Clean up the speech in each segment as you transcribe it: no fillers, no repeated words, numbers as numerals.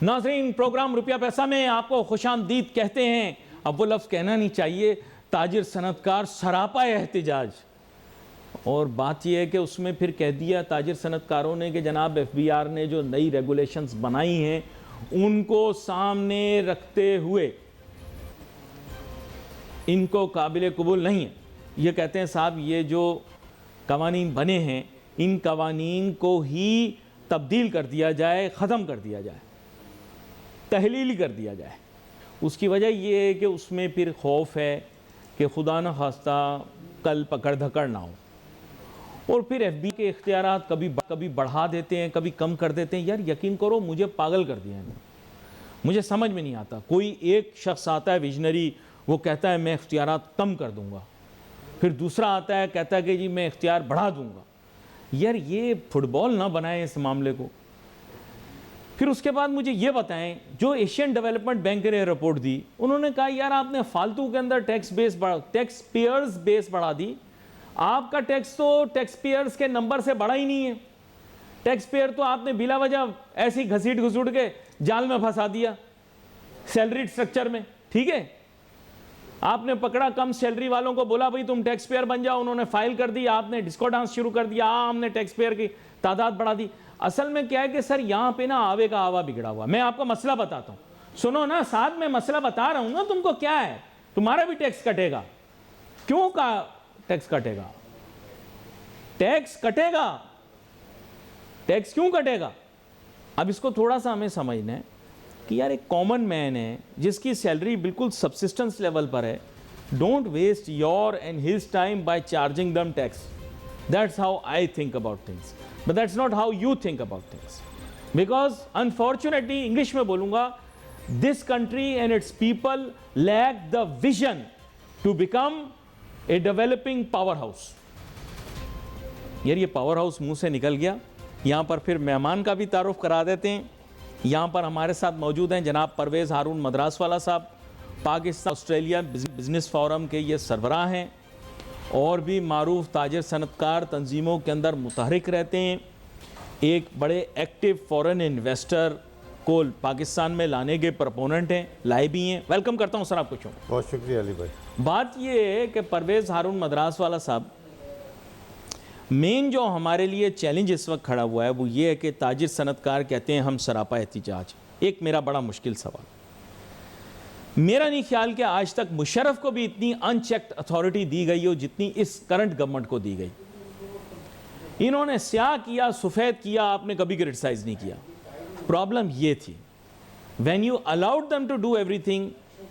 नाज़रीन, प्रोग्राम रुपया पैसा में आपको खुशामदीद कहते हैं। अब वो लफ्ज़ कहना नहीं चाहिए, ताजिर सनतकार सरापा एहतिजाज। और बात यह है कि उसमें फिर कह दिया ताजिर सनतकारों ने कि जनाब FBR ने जो नई रेगुलेशंस बनाई हैं उनको सामने रखते हुए इनको काबिल कबूल नहीं है। ये कहते हैं साहब ये जो कवानीन बने हैं इन कवानीन को ही तब्दील कर दिया जाए, ख़त्म कर दिया जाए, तहलील कर दिया जाए। उसकी वजह ये है कि उसमें फिर खौफ है कि खुदा न खास्ता कल पकड़ धकड़ ना हो, और फिर FB के इख्तियारात कभी बढ़ा देते हैं, कभी कम कर देते हैं। यार यकीन करो मुझे पागल कर दिया है, मुझे समझ में नहीं आता। कोई एक शख्स आता है विजनरी, वो कहता है मैं इख्तियारात कम कर दूंगा, फिर दूसरा आता है कहता है कि जी मैं इख्तियार बढ़ा दूंगा। यार ये फुटबॉल ना बनाए इस मामले को। फिर उसके बाद मुझे ये बताएं, जो एशियन डेवलपमेंट बैंक ने रिपोर्ट दी, उन्होंने कहा यार आपने फालतू के अंदर टैक्स पेयर्स बेस बढ़ा दी। आपका टैक्स तो टैक्स पेयर्स के नंबर से बड़ा ही नहीं है। टैक्स पेयर तो आपने बिला वजह ऐसी घसीट घुसूट के जाल में फंसा दिया सैलरी स्ट्रक्चर में। ठीक है, आपने पकड़ा कम सैलरी वालों को, बोला भाई तुम टैक्स पेयर बन जाओ, उन्होंने फाइल कर दी, आपने डिस्को डांस शुरू कर दिया, हमने टैक्स पेयर की तादाद बढ़ा दी। असल में क्या है कि सर यहाँ पे ना आवे का आवा बिगड़ा हुआ। मैं आपको मसला बताता हूँ, सुनो ना, साथ में मसला बता रहा हूँ ना तुमको। क्या है, तुम्हारा भी टैक्स कटेगा। क्यों का टैक्स कटेगा? टैक्स कटेगा, टैक्स क्यों कटेगा? अब इसको थोड़ा सा हमें समझना है कि यार एक कॉमन मैन है जिसकी सैलरी बिल्कुल सबसिस्टेंस लेवल पर है। Don't waste your and his time by charging them tax. That's how I think about things, but that's not how you think about things. Because unfortunately, English में बोलूंगा, this country and its people lack the vision to become a developing power house. यार ये power house मुंह से निकल गया। यहां पर फिर मेहमान का भी तारुफ करा देते हैं। यहाँ पर हमारे साथ मौजूद हैं जनाब परवेज़ हारून मद्रासवाला साहब, पाकिस्तान ऑस्ट्रेलिया बिजनेस फोरम के ये सरबराह हैं और भी मारूफ ताजिर सनतकार तंजीमों के अंदर मुतहरिक रहते हैं। एक बड़े एक्टिव फॉरेन इन्वेस्टर को पाकिस्तान में लाने के प्रपोनेंट हैं, लाए भी हैं। वेलकम करता हूँ सर आपको। क्यों? बहुत शुक्रिया अली भाई। बात ये है कि परवेज़ हारून मद्रासवाला साहब, मेन जो हमारे लिए चैलेंज इस वक्त खड़ा हुआ है वो ये है कि ताजिर सनतकार कहते हैं हम सरापा एहतिजाज। एक मेरा बड़ा मुश्किल सवाल, मेरा नहीं ख्याल कि आज तक मुशर्रफ को भी इतनी अनचेक्ड अथॉरिटी दी गई हो जितनी इस करंट गवर्नमेंट को दी गई। इन्होंने स्याह किया, सफ़ेद किया, आपने कभी क्रिटिसाइज नहीं किया। प्रॉब्लम ये थी, when you allowed them to do everything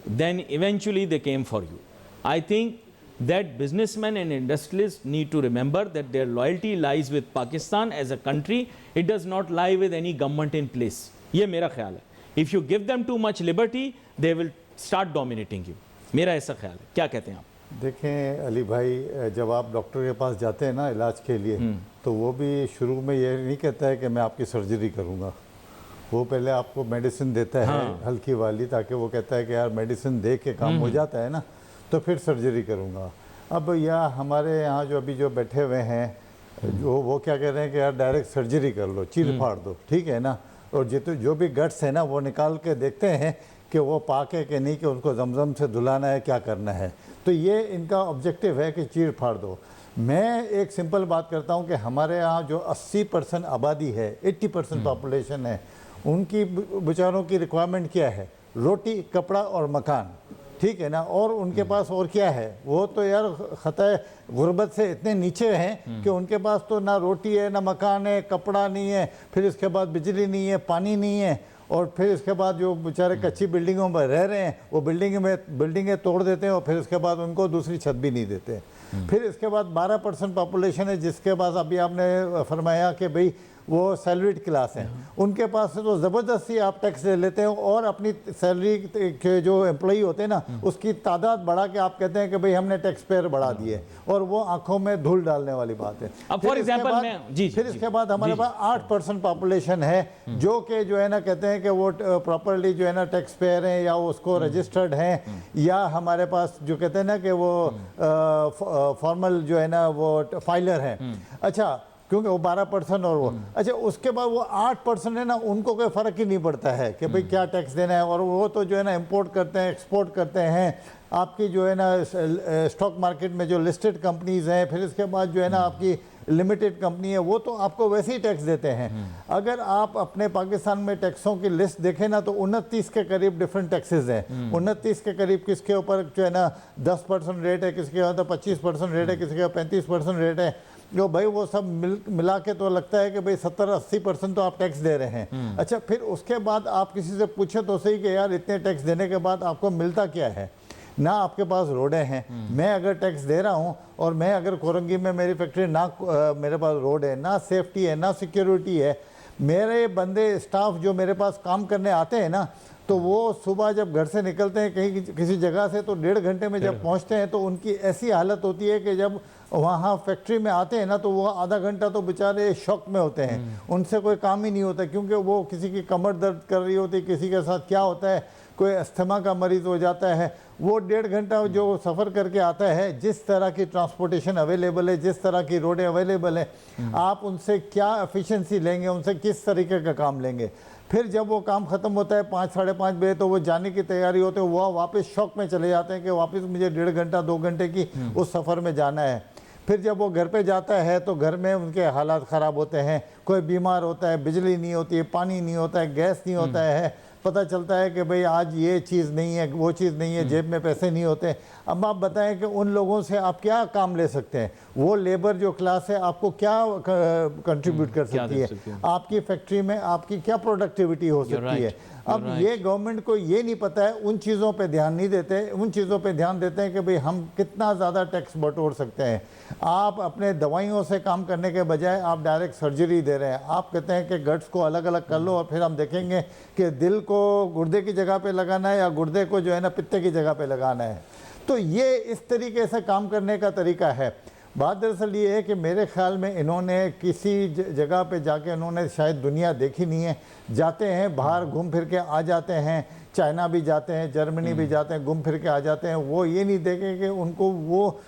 then eventually they came for you. I think that businessmen and industrialists need to remember that their loyalty lies with Pakistan as a country. It does not lie with any government in place. ये मेरा ख्याल है। If you give them too much liberty, they will start dominating you. मेरा ऐसा ख्याल है। क्या कहते हैं आप? देखें अली भाई, जब आप डॉक्टर के पास जाते हैं ना इलाज के लिए, तो वो भी शुरू में ये नहीं कहता है कि मैं आपकी सर्जरी करूँगा। वो पहले आपको मेडिसिन देता है, हल्की वाली, ताकि वो कहता है कि यार मेडिसिन दे के काम हो जाता है ना, तो फिर सर्जरी करूँगा। अब या हमारे यहाँ जो अभी जो बैठे हुए हैं वो क्या कह रहे हैं कि यार डायरेक्ट सर्जरी कर लो, चीर फाड़ दो, ठीक है ना। और जो भी गट्स है ना वो निकाल के देखते हैं कि वो पाक है कि नहीं, कि उनको जमजम से धुलाना है, क्या करना है। तो ये इनका ऑब्जेक्टिव है कि चीर फाड़ दो। मैं एक सिंपल बात करता हूँ कि हमारे यहाँ जो 80% आबादी है, 80% पॉपुलेशन है, उनकी बेचारों की रिक्वायरमेंट क्या है? रोटी, कपड़ा और मकान, ठीक है ना। और उनके पास और क्या है? वो तो यार खता गुर्बत से इतने नीचे हैं कि उनके पास तो ना रोटी है, ना मकान है, कपड़ा नहीं है, फिर इसके बाद बिजली नहीं है, पानी नहीं है, और फिर इसके बाद जो बेचारे कच्ची बिल्डिंगों में रह रहे हैं वो बिल्डिंगें तोड़ देते हैं, और फिर इसके बाद उनको दूसरी छत भी नहीं देते। फिर इसके बाद 12% पॉपुलेशन है जिसके पास अभी आपने फरमाया कि भाई वो सैलरीड क्लास हैं, उनके पास से तो ज़बरदस्ती आप टैक्स ले लेते हो, और अपनी सैलरी के जो एम्प्लॉई होते हैं ना उसकी तादाद बढ़ा के आप कहते हैं कि भाई हमने टैक्स पेयर बढ़ा दिए, और वो आंखों में धूल डालने वाली बात है। अब फॉर एग्जांपल फिर इसके बाद हमारे पास 8% पॉपुलेशन है जो कि जो है ना कहते हैं कि वो प्रॉपरली जो है ना टैक्स पेयर हैं, या उसको रजिस्टर्ड हैं, या हमारे पास जो कहते हैं ना कि वो फॉर्मल जो है ना वो फाइलर हैं। अच्छा, क्योंकि वो 12% और वो अच्छा, उसके बाद वो 8% है ना, उनको कोई फ़र्क ही नहीं पड़ता है कि भाई क्या टैक्स देना है। और वो तो जो है ना इंपोर्ट करते हैं, एक्सपोर्ट करते हैं, आपकी जो है ना स्टॉक मार्केट में जो लिस्टेड कंपनीज़ हैं, फिर इसके बाद जो है ना आपकी लिमिटेड कंपनी है, वो तो आपको वैसे ही टैक्स देते हैं। अगर आप अपने पाकिस्तान में टैक्सों की लिस्ट देखें ना, तो 29 के करीब डिफरेंट टैक्सेस हैं। 29 के करीब किसके ऊपर जो है ना 10% रेट है, किसके ऊपर 25% रेट है, किसके ऊपर 35% रेट है। जो भाई वो सब मिला के तो लगता है कि भाई 70-80% तो आप टैक्स दे रहे हैं। अच्छा, फिर उसके बाद आप किसी से पूछे तो सही कि यार इतने टैक्स देने के बाद आपको मिलता क्या है? ना आपके पास रोडें हैं। मैं अगर टैक्स दे रहा हूं और मैं अगर कोरंगी में मेरी फैक्ट्री ना मेरे पास रोड है, ना सेफ्टी है, ना सिक्योरिटी है, मेरे बंदे स्टाफ जो मेरे पास काम करने आते हैं ना, तो वो सुबह जब घर से निकलते हैं कहीं किसी जगह से, तो 1.5 घंटे में जब पहुंचते हैं तो उनकी ऐसी हालत होती है कि जब वहाँ फैक्ट्री में आते हैं ना, तो वो आधा घंटा तो बेचारे शॉक में होते हैं। उनसे कोई काम ही नहीं होता, क्योंकि वो किसी की कमर दर्द कर रही होती है, किसी के साथ क्या होता है, कोई अस्थमा का मरीज़ हो जाता है। वो 1.5 घंटा जो सफ़र करके आता है, जिस तरह की ट्रांसपोर्टेशन अवेलेबल है, जिस तरह की रोडें अवेलेबल है, आप उनसे क्या एफिशिएंसी लेंगे, उनसे किस तरीके का काम लेंगे। फिर जब वो काम ख़त्म होता है 5-5:30 बजे, तो वो जाने की तैयारी होते हैं, वो वापस शौक में चले जाते हैं कि वापस मुझे 1.5 घंटा 2 घंटे की उस सफ़र में जाना है। फिर जब वो घर पे जाता है तो घर में उनके हालात ख़राब होते हैं, कोई बीमार होता है, बिजली नहीं होती है, पानी नहीं होता है, गैस नहीं होता है, पता चलता है कि भाई आज ये चीज़ नहीं है, वो चीज़ नहीं है, जेब में पैसे नहीं होते। अब आप बताएं कि उन लोगों से आप क्या काम ले सकते हैं? वो लेबर जो क्लास है आपको क्या कंट्रीब्यूट कर सकती है? आपकी फैक्ट्री में आपकी क्या प्रोडक्टिविटी हो सकती है? अब ये गवर्नमेंट को ये नहीं पता है, उन चीज़ों पे ध्यान नहीं देते। उन चीज़ों पे ध्यान देते हैं कि भाई हम कितना ज़्यादा टैक्स बटोर सकते हैं। आप अपने दवाइयों से काम करने के बजाय आप डायरेक्ट सर्जरी दे रहे हैं। आप कहते हैं कि गट्स को अलग अलग कर लो और फिर हम देखेंगे कि दिल को गुर्दे की जगह पे लगाना है या गुर्दे को जो है ना पित्ते की जगह पे लगाना है। तो ये इस तरीके से काम करने का तरीका है। बात दरअसल ये है कि मेरे ख्याल में इन्होंने किसी जगह पे जाके इन्होंने शायद दुनिया देखी नहीं है। जाते हैं बाहर घूम फिर के आ जाते हैं, चाइना भी जाते हैं, जर्मनी भी जाते हैं, घूम फिर के आ जाते हैं। वो ये नहीं देखें कि उनको वो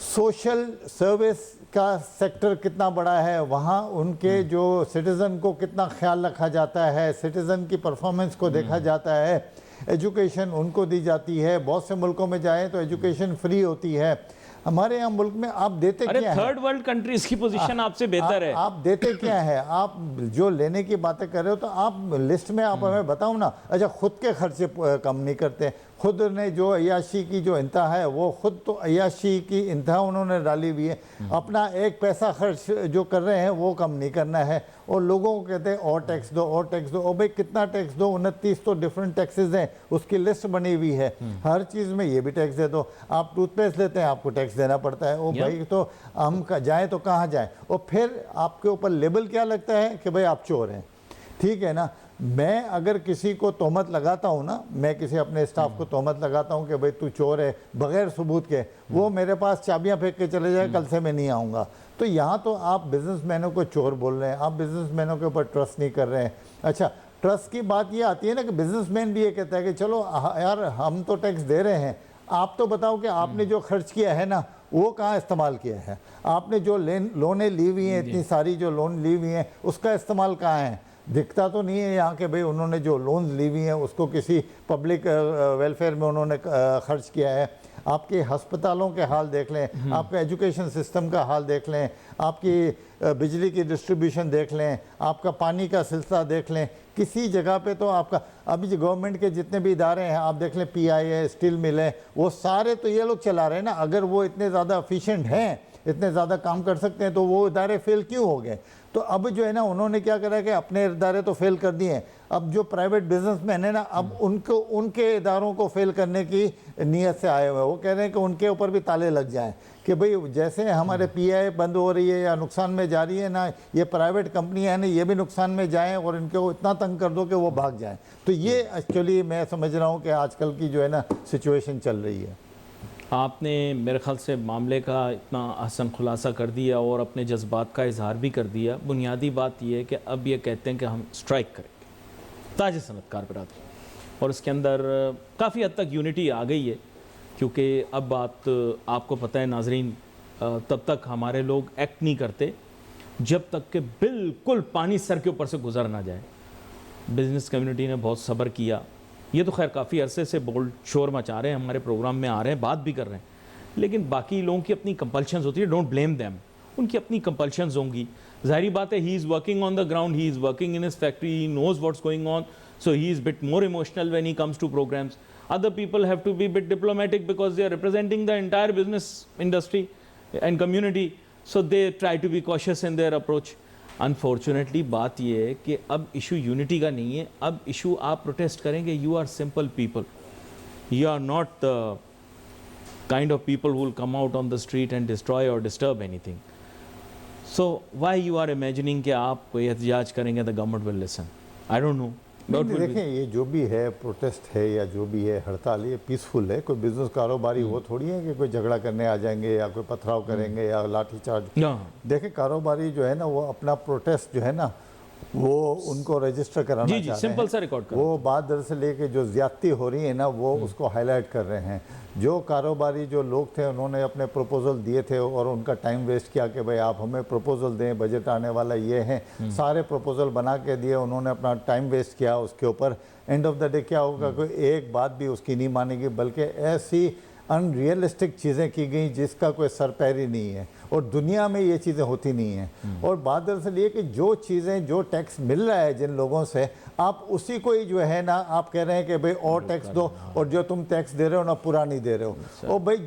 सोशल सर्विस का सेक्टर कितना बड़ा है, वहाँ उनके जो सिटीज़न को कितना ख्याल रखा जाता है, सिटीज़न की परफॉर्मेंस को देखा जाता है, एजुकेशन उनको दी जाती है। बहुत से मुल्कों में जाएँ तो एजुकेशन फ्री होती है। हमारे यहाँ मुल्क में आप देते क्या है? थर्ड वर्ल्ड कंट्रीज की पोजीशन आपसे बेहतर है। आप देते क्या है? आप जो लेने की बातें कर रहे हो तो आप लिस्ट में आप हमें बताओ ना। अच्छा, खुद के खर्चे कम नहीं करते। खुद ने जो अय्याशी की जो इंतहा है, वो खुद तो अय्याशी की इंतहा उन्होंने डाली हुई है। अपना एक पैसा खर्च जो कर रहे हैं वो कम नहीं करना है, और लोगों को कहते हैं और टैक्स दो, और टैक्स दो। और भाई कितना टैक्स दो? 29 तो डिफरेंट टैक्सेस हैं, उसकी लिस्ट बनी हुई है। हर चीज़ में ये भी टैक्स दे दो। आप टूथपेस्ट लेते हैं, आपको टैक्स देना पड़ता है। ओ भाई, तो हम जाएँ तो कहाँ जाएँ? और फिर आपके ऊपर लेबल क्या लगता है कि भाई आप चोर हैं। ठीक है ना? मैं अगर किसी को तोहमत लगाता हूँ ना, मैं किसी अपने स्टाफ को तोहमत लगाता हूँ कि भाई तू चोर है, बगैर सबूत के, वो मेरे पास चाबियाँ फेंक के चले जाए, कल से मैं नहीं आऊँगा। तो यहाँ तो आप बिजनेसमैनों को चोर बोल रहे हैं, आप बिजनेसमैनों के ऊपर ट्रस्ट नहीं कर रहे हैं। अच्छा, ट्रस्ट की बात ये आती है ना कि बिजनेसमैन भी ये कहता है कि चलो यार हम तो टैक्स दे रहे हैं, आप तो बताओ कि आपने जो खर्च किया है ना वो कहाँ इस्तेमाल किया है? आपने जो लोनें ली हुई हैं, इतनी सारी जो लोन ली हुई हैं, उसका इस्तेमाल कहाँ है? दिखता तो नहीं है यहाँ के भाई उन्होंने जो लोन ली हुई हैं उसको किसी पब्लिक वेलफेयर में उन्होंने खर्च किया है। आपके अस्पतालों के हाल देख लें, आपका एजुकेशन सिस्टम का हाल देख लें, आपकी बिजली की डिस्ट्रीब्यूशन देख लें, आपका पानी का सिलसिला देख लें। किसी जगह पे तो आपका अभी जो गवर्नमेंट के जितने भी इदारे हैं आप देख लें, PI है, स्टील मिल है, वो सारे तो ये लोग चला रहे हैं ना। अगर वो इतने ज़्यादा एफिशिएंट हैं, इतने ज़्यादा काम कर सकते हैं, तो वो इदारे फेल क्यों हो गए? तो अब जो है ना उन्होंने क्या करा कि अपने इदारे तो फेल कर दिए हैं, अब जो प्राइवेट बिजनेसमैन है ना, अब उनको उनके इदारों को फेल करने की नीयत से आए हुए हैं। वो कह रहे हैं कि उनके ऊपर भी ताले लग जाएं कि भाई जैसे हमारे PI बंद हो रही है या नुकसान में जा रही है ना, ये प्राइवेट कंपनियां हैं ना, ये भी नुकसान में जाएं और इनको इतना तंग कर दो कि वो भाग जाएं। तो ये एक्चुअली मैं समझ रहा हूँ कि आजकल की जो है ना सिचुएशन चल रही है। आपने मेरे ख्याल से मामले का इतना आसान खुलासा कर दिया और अपने जज्बात का इजहार भी कर दिया। बुनियादी बात यह है कि अब ये कहते हैं कि हम स्ट्राइक करेंगे ताजे सनतकार बरादरी, और इसके अंदर काफ़ी हद तक यूनिटी आ गई है, क्योंकि अब बात आपको पता है नाजरीन, तब तक हमारे लोग एक्ट नहीं करते जब तक कि बिल्कुल पानी सर के ऊपर से गुजर ना जाए। बिजनेस कम्युनिटी ने बहुत सब्र किया। ये तो खैर काफ़ी अरसे से बोल्ड शोर मचा रहे हैं, हमारे प्रोग्राम में आ रहे हैं, बात भी कर रहे हैं, लेकिन बाकी लोगों की अपनी कंपल्शंस होती है। डोंट ब्लेम देम, उनकी अपनी कंपल्शंस होंगी। जाहिर बात है, he is working on the ground, he is working in his factory, he knows what's going on, so he is bit more emotional when he comes to programs. Other people have to be bit diplomatic because they are representing the entire business industry and community, so they try to be cautious in their approach. Unfortunately बात ये है कि अब issue unity का नहीं है, अब issue आप प्रोटेस्ट करेंगे। You are simple people, you are not the kind of people who will come out on the street and destroy or disturb anything. So why you are imagining कि आप कोई एहतजाज करेंगे the government will listen? I don't know. देखें, ये जो भी है प्रोटेस्ट है या जो भी है हड़ताल, ये पीसफुल है। कोई बिजनेस कारोबारी वो थोड़ी है कि कोई झगड़ा करने आ जाएंगे या कोई पथराव करेंगे या लाठीचार्ज। देखें, कारोबारी जो है ना, वो अपना प्रोटेस्ट जो है ना, वो उनको रजिस्टर कराना चाहते हैं। सिंपल सा रिकॉर्ड करो। वो बात दरअसल लेके जो ज्यादती हो रही है ना, वो उसको हाईलाइट कर रहे हैं। जो कारोबारी जो लोग थे, उन्होंने अपने प्रपोजल दिए थे और उनका टाइम वेस्ट किया कि भाई आप हमें प्रपोजल दें, बजट आने वाला ये है, सारे प्रपोजल बना के दिए, उन्होंने अपना टाइम वेस्ट किया उसके ऊपर। एंड ऑफ द डे क्या होगा, कोई एक बात भी उसकी नहीं मानेगी, बल्कि ऐसी अनरियलिस्टिक चीज़ें की गई जिसका कोई सर पैर ही नहीं है, और दुनिया में ये चीज़ें होती नहीं हैं। और बात दरअसल ये कि जो चीज़ें, जो टैक्स मिल रहा है जिन लोगों से, आप उसी को ही जो है ना, आप कह रहे हैं कि भाई और टैक्स दो, और जो तुम टैक्स दे रहे हो ना पूरा नहीं दे रहे हो। और भाई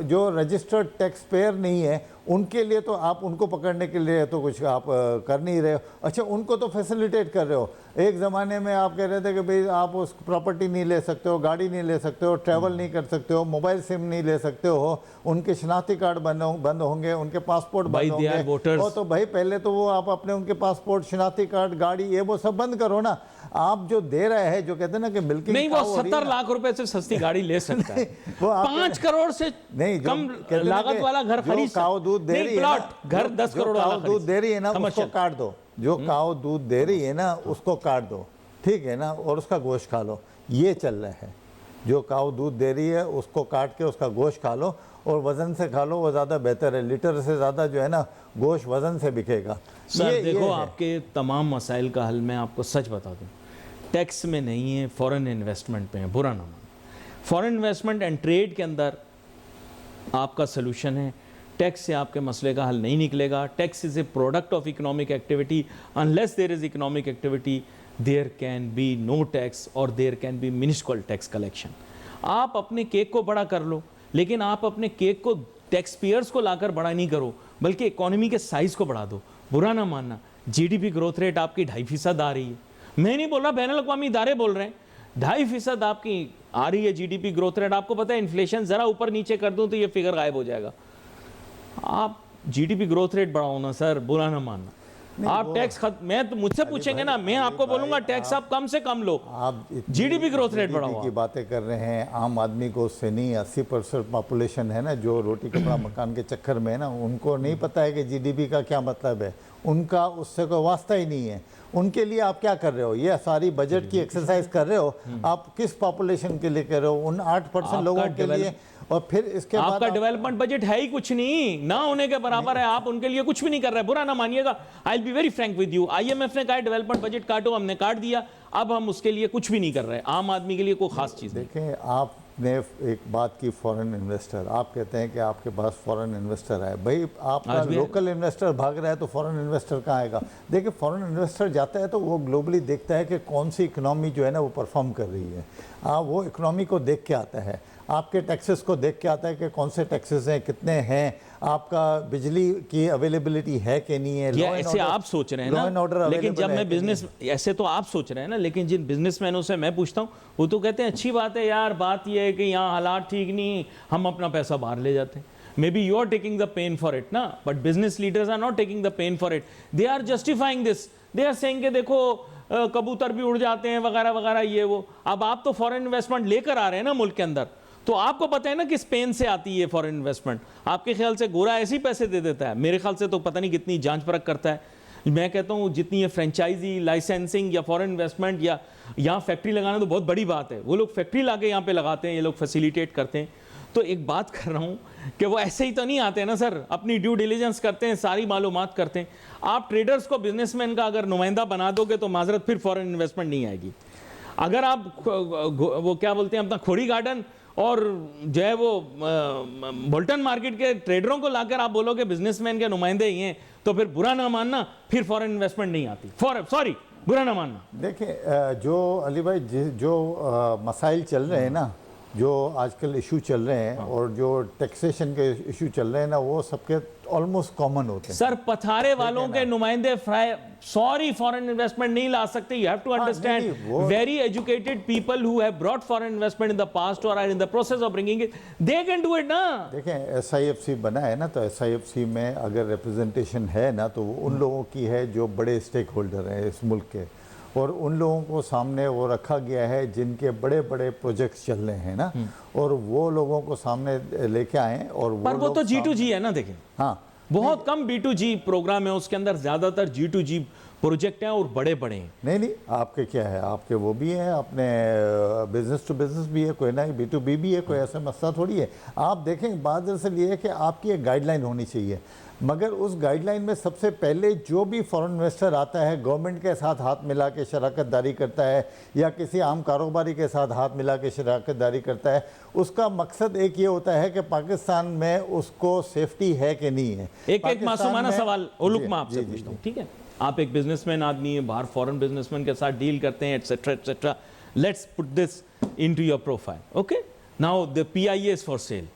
जो रजिस्टर्ड टैक्स पेयर नहीं है, उनके लिए तो आप उनको पकड़ने के लिए तो कुछ आप कर नहीं रहे हो। अच्छा, उनको तो फैसिलिटेट कर रहे हो। एक ज़माने में आप कह रहे थे कि भाई आप उस प्रॉपर्टी नहीं ले सकते हो, गाड़ी नहीं ले सकते हो, ट्रैवल नहीं कर सकते हो, मोबाइल सिम नहीं ले सकते हो, उनके शनाख्ती कार्ड बंद होंगे, उनके पासपोर्ट बंद होंगे। और तो भाई पहले तो वो आप अपने उनके पासपोर्ट, शनाख्ती कार्ड, गाड़ी, ये वो सब बंद करो ना। आप जो दे रहे हैं, जो कहते हैं ना कि मिल्किंग, नहीं, वो 70 लाख रुपए से सस्ती गाड़ी ले सकता है। वो 5 करोड़ से नहीं, कम लागत वाला घर खरीद, काऊ दूध दे रही है ना, घर 10 करोड़ वाला दूध दे रही है ना, उसको काट दो। जो काऊ दूध दे रही है ना, उसको काट दो, ठीक है ना, और उसका गोश्त खा लो। ये चल रहा है। जो काऊ दूध दे रही है उसको काट के उसका गोश्त खा लो, और वजन से खा लो, वो ज़्यादा बेहतर है। लीटर से ज़्यादा जो है ना, गोश्त वजन से बिकेगा। सर देखो, आपके तमाम मसाइल का हल मैं आपको सच बता दूं, टैक्स में नहीं है, फॉरेन इन्वेस्टमेंट में है। बुरा ना मानो, फॉरेन इन्वेस्टमेंट एंड ट्रेड के अंदर आपका सोल्यूशन है। टैक्स से आपके मसले का हल नहीं निकलेगा। Tax is a product of economic activity. Unless there is economic activity, there can be no tax और there can be minuscule tax collection. आप अपने केक को बड़ा कर लो, लेकिन आप अपने केक को टैक्स पेयर्स को लाकर बड़ा नहीं करो, बल्कि इकोनॉमी के साइज़ को बढ़ा दो। बुरा ना मानना, जीडीपी ग्रोथ रेट आपकी 2.5% आ रही है। मैं नहीं बोल रहा, बैनुल अक़वामी इदारे बोल रहे हैं 2.5% आपकी आ रही है जीडीपी ग्रोथ रेट। आपको पता है इन्फ्लेशन ज़रा ऊपर नीचे कर दूं तो ये फिगर गायब हो जाएगा। आप जीडीपी ग्रोथ रेट बढ़ाओ ना सर, बुरा ना मानना। आप टैक्स मैं तो मुझसे पूछेंगे ना, मैं आपको बोलूंगा टैक्स आप कम से कम लो, आप जीडीपी ग्रोथ रेट बढ़ाओ। की बातें कर रहे हैं, आम आदमी को उससे नहीं, 80% पॉपुलेशन है ना जो रोटी कपड़ा मकान के चक्कर में है ना, उनको नहीं पता है कि जीडीपी का क्या मतलब है। उनका उससे कोई वास्ता ही नहीं है। उनके लिए आप क्या कर रहे हो? ये सारी बजट की एक्सरसाइज कर रहे हो। आप किस पॉपुलेशन के लिए कर रहे हो? उन 8% लोगों के लिए। और फिर इसके बाद आपका डेवलपमेंट बजट है ही कुछ नहीं, ना होने के बराबर है। आप उनके लिए कुछ भी नहीं कर रहे। बुरा ना मानिएगा, I will be very frank with you. IMF ने कहा डेवलपमेंट बजट काटो, हमने काट दिया। अब हम उसके लिए कुछ भी नहीं कर रहे। आम आदमी के लिए कोई खास चीज़ देखें, आपने एक बात की, फॉरेन इन्वेस्टर, आप कहते हैं कि आपके पास फॉरेन इन्वेस्टर है। भाई आपका लोकल इन्वेस्टर भाग रहा है तो फॉरेन इन्वेस्टर कहाँ आएगा? देखिए, फॉरेन इन्वेस्टर जाता है तो वो ग्लोबली देखता है कि कौन सी इकोनॉमी जो है ना वो परफॉर्म कर रही है। वो इकोनॉमी को देख के आता है, आपके टैक्सेस को देख के आता है कि कौन से टैक्सेस हैं, कितने हैं, आपका बिजली की अवेलेबिलिटी है कि नहीं है। ऐसे आप सोच रहे हैं ना, लेकिन जब मैं बिजनेस, ऐसे तो आप सोच रहे हैं ना, लेकिन जिन बिजनेसमैनों से मैं पूछता हूँ वो तो कहते हैं अच्छी बात है यार, बात यह है कि यहाँ हालात ठीक नहीं, हम अपना पैसा बाहर ले जाते हैं। Maybe you are taking the pain for it ना, but business leaders are not taking the pain for it. They are justifying this, they are saying कि देखो कबूतर भी उड़ जाते हैं वगैरह वगैरह ये वो। अब आप तो फॉरेन इन्वेस्टमेंट लेकर आ रहे हैं ना मुल्क के अंदर, तो आपको पता है ना कि स्पेन से आती है फॉरेन इन्वेस्टमेंट। आपके ख्याल से गोरा ऐसे ही पैसे दे देता है? मेरे ख्याल से तो पता नहीं कितनी जांच परख करता है। मैं कहता हूँ जितनी ये फ्रेंचाइजी, लाइसेंसिंग या फॉरेन इन्वेस्टमेंट या यहाँ फैक्ट्री लगाना तो बहुत बड़ी बात है। वो लोग फैक्ट्री लाके यहाँ पे लगाते हैं, ये लोग फैसिलिटेट करते हैं। तो एक बात कर रहा हूं कि वो ऐसे ही तो नहीं आते ना सर, अपनी ड्यू डिलीजेंस करते हैं, सारी मालूमात करते हैं। आप ट्रेडर्स को बिजनेसमैन का अगर नुमाइंदा बना दोगे तो माजरत फिर फॉरेन इन्वेस्टमेंट नहीं आएगी। अगर आप वो क्या बोलते हैं अपना खोड़ी गार्डन और जो है वो बोल्टन मार्केट के ट्रेडरों को लाकर आप बोलोगे बिजनेसमैन के नुमाइंदे ही हैं, तो फिर बुरा ना मानना, फिर फॉरेन इन्वेस्टमेंट नहीं आती। सॉरी, बुरा ना मानना। देखिए जो अली भाई जो मसाइल चल रहे हैं ना, जो आजकल इशू चल रहे हैं और जो टैक्सेशन के इशू चल रहे हैं ना, वो सबके ऑलमोस्ट कॉमन होते हैं। सर पथारे वालों के नुमाइंदे सॉरी फॉरेन इन्वेस्टमेंट नहीं ला सकते। You have to understand very educated people who have brought foreign investment in the past और are in the process of bringing it, they can do it ना। देखें SIFC बना है ना, तो SIFC में अगर रिप्रेजेंटेशन है ना, तो वो उन लोगों की है जो बड़े स्टेक होल्डर हैं इस मुल्क के, और उन लोगों को सामने वो रखा गया है जिनके बड़े बड़े प्रोजेक्ट्स चल रहे हैं ना, और वो लोगों को सामने लेके आए। और पर वो तो G2G है ना, देखें हाँ बहुत कम B2G प्रोग्राम है, उसके अंदर ज्यादातर G2G प्रोजेक्ट हैं और बड़े बड़े हैं। नहीं, आपके क्या है, आपके वो भी हैं, अपने बिजनेस टू बिजनेस भी है, कोई ना B2B भी है, कोई ऐसा मसला थोड़ी है। आप देखें, बात दरअसल ये है कि आपकी एक गाइडलाइन होनी चाहिए, मगर उस गाइडलाइन में सबसे पहले जो भी फॉरेन इन्वेस्टर आता है गवर्नमेंट के साथ हाथ मिला के शराकत दारी करता है या किसी आम कारोबारी के साथ हाथ मिला के शराकत दारी करता है, उसका मकसद एक ये होता है कि पाकिस्तान में उसको सेफ्टी है कि नहीं है। एक मासूमाना सवाल उलुक मैं आपसे पूछता हूँ, ठीक है? आप एक बिजनेसमैन आदमी है, बाहर फॉरेन बिजनेसमैन के साथ डील करते हैं, etcetera etcetera. Let's put this into your profile, okay? Now the PIA is for sale.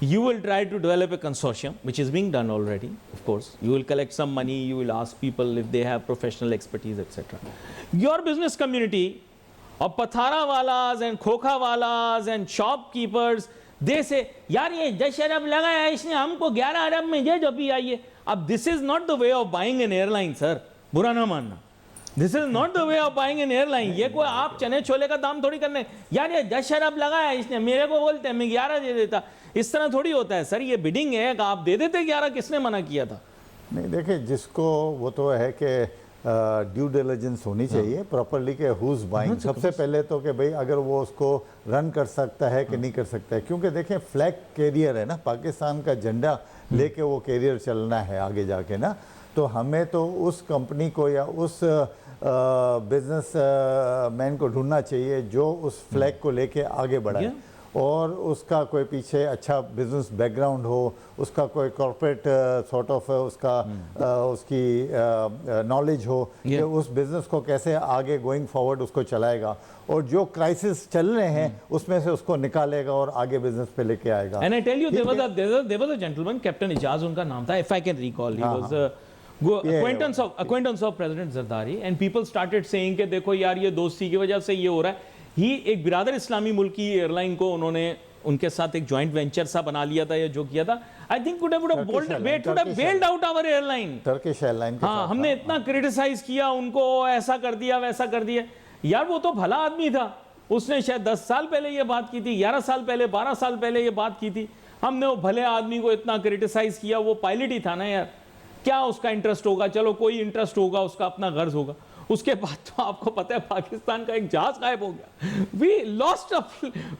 You will try to develop a consortium, which is being done already, of course. You will collect some money, you will ask people if they have professional expertise, etc. Your business community of Pathara walas and Khokha walas and shopkeepers, they say, यार ये 10 अरब लगाया इसने, हमको 11 अरब में ये जो भी आइए। अब this is not the way of buying an airline, sir. बुरा ना मानना। This is not the way of buying an airline. ये कोई आप चने छोले का दाम थोड़ी करने, यार ये 10 अरब लगाया इसने, मेरे को बोलते हैं मैं 11 दे देता, इस तरह थोड़ी होता है सर। ये बिडिंग है, आप दे देते 11, किसने मना किया था? नहीं देखिए, जिसको वो तो है कि ड्यू डिलिजेंस होनी चाहिए प्रॉपरली के हुज बाइंग। सबसे पहले तो कि भाई अगर वो उसको रन कर सकता है कि नहीं कर सकता है, क्योंकि देखें फ्लैग कैरियर है ना, पाकिस्तान का झंडा लेके वो कैरियर चलना है आगे जाके ना, तो हमें तो उस कंपनी को या उस बिजनेस मैन को ढूंढना चाहिए जो उस फ्लैग को लेके आगे बढ़ाए और उसका कोई पीछे अच्छा बिजनेस बैकग्राउंड हो, उसका कोई कॉर्पोरेट सॉर्ट ऑफ उसका उसकी नॉलेज हो कि उस बिजनेस को कैसे आगे गोइंग फॉरवर्ड उसको चलाएगा और जो क्राइसिस चल रहे हैं उसमें से उसको निकालेगा और आगे बिजनेस पे लेके आएगा। And I tell you there was a gentleman, captain Ijaz उनका नाम था, if I can recall, he was acquaintance of President Zardari, and people started saying कि देखो यार ये दोस्ती की वजह से ये हो रहा है। ही एक बिरादर इस्लामी मुल्क की एयरलाइन को उन्होंने उनके साथ एक जॉइंट वेंचर सा बना लिया था या जो किया था, I think could have bailed out our airline, Turkish airline. हाँ, हमने इतना क्रिटिसाइज किया उनको, ऐसा कर दिया वैसा कर दिया। यार वो तो भला आदमी था, उसने शायद 10 साल पहले ये बात की थी, 11 साल पहले, 12 साल पहले ये बात की थी। हमने वो भले आदमी को इतना क्रिटिसाइज किया, वो पायलट ही था ना यार, क्या उसका इंटरेस्ट होगा? चलो कोई इंटरेस्ट होगा, उसका अपना गर्ज होगा। उसके बाद तो आपको पता है पाकिस्तान का एक जहाज गायब हो गया। We lost a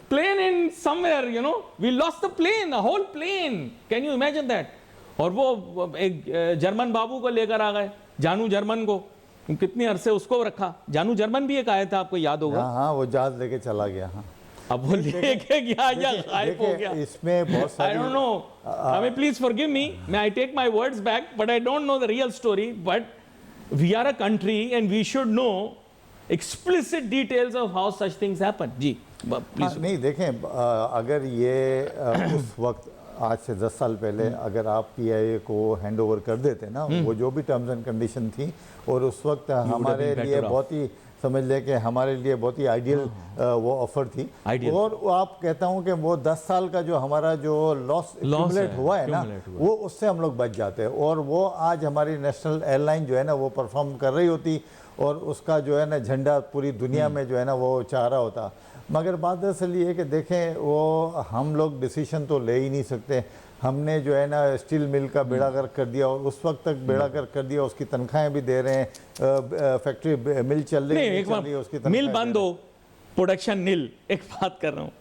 plane in somewhere, you know, we lost the plane, a whole plane, can you imagine that? और वो एक जर्मन बाबू को लेकर आ गए, जानू जर्मन को, कितने अरसे उसको रखा। जानू जर्मन भी एक आया था, आपको याद होगा। हाँ, वो जहाज लेके चला गया। हाँ, अब वो लेके गया या गायब हो गया, इसमें बहुत सारी, I don't know. I mean, please forgive me. May I take my words back? But I don't know the real story. But we are a country and we should know explicit details of how such things happen. Ji, please. नहीं देखें, अगर ये उस वक्त आज से 10 साल पहले अगर आप PIA को हैंड ओवर कर देते ना, वो जो भी टर्म्स एंड कंडीशन थी, और उस वक्त हमारे लिए बहुत ही, समझ ले कि हमारे लिए बहुत ही आइडियल वो ऑफर थी। और आप कहता हूँ कि वो 10 साल का जो हमारा जो लॉस एक्यूमुलेट हुआ है ना, वो उससे हम लोग बच जाते हैं और वो आज हमारी नेशनल एयरलाइन जो है ना वो परफॉर्म कर रही होती और उसका जो है ना झंडा पूरी दुनिया में जो है ना वो चाह रहा होता। मगर बात दरअसल ये है कि देखें, वो हम लोग डिसीजन तो ले ही नहीं सकते। हमने जो है ना स्टील मिल का बेड़ा गर्क कर दिया और उस वक्त तक बेड़ा गर्क कर दिया, उसकी तनख्वाहें भी दे रहे हैं, फैक्ट्री मिल चल रही है, उसकी मिल बंद हो, प्रोडक्शन नील। एक बात कर रहा हूँ,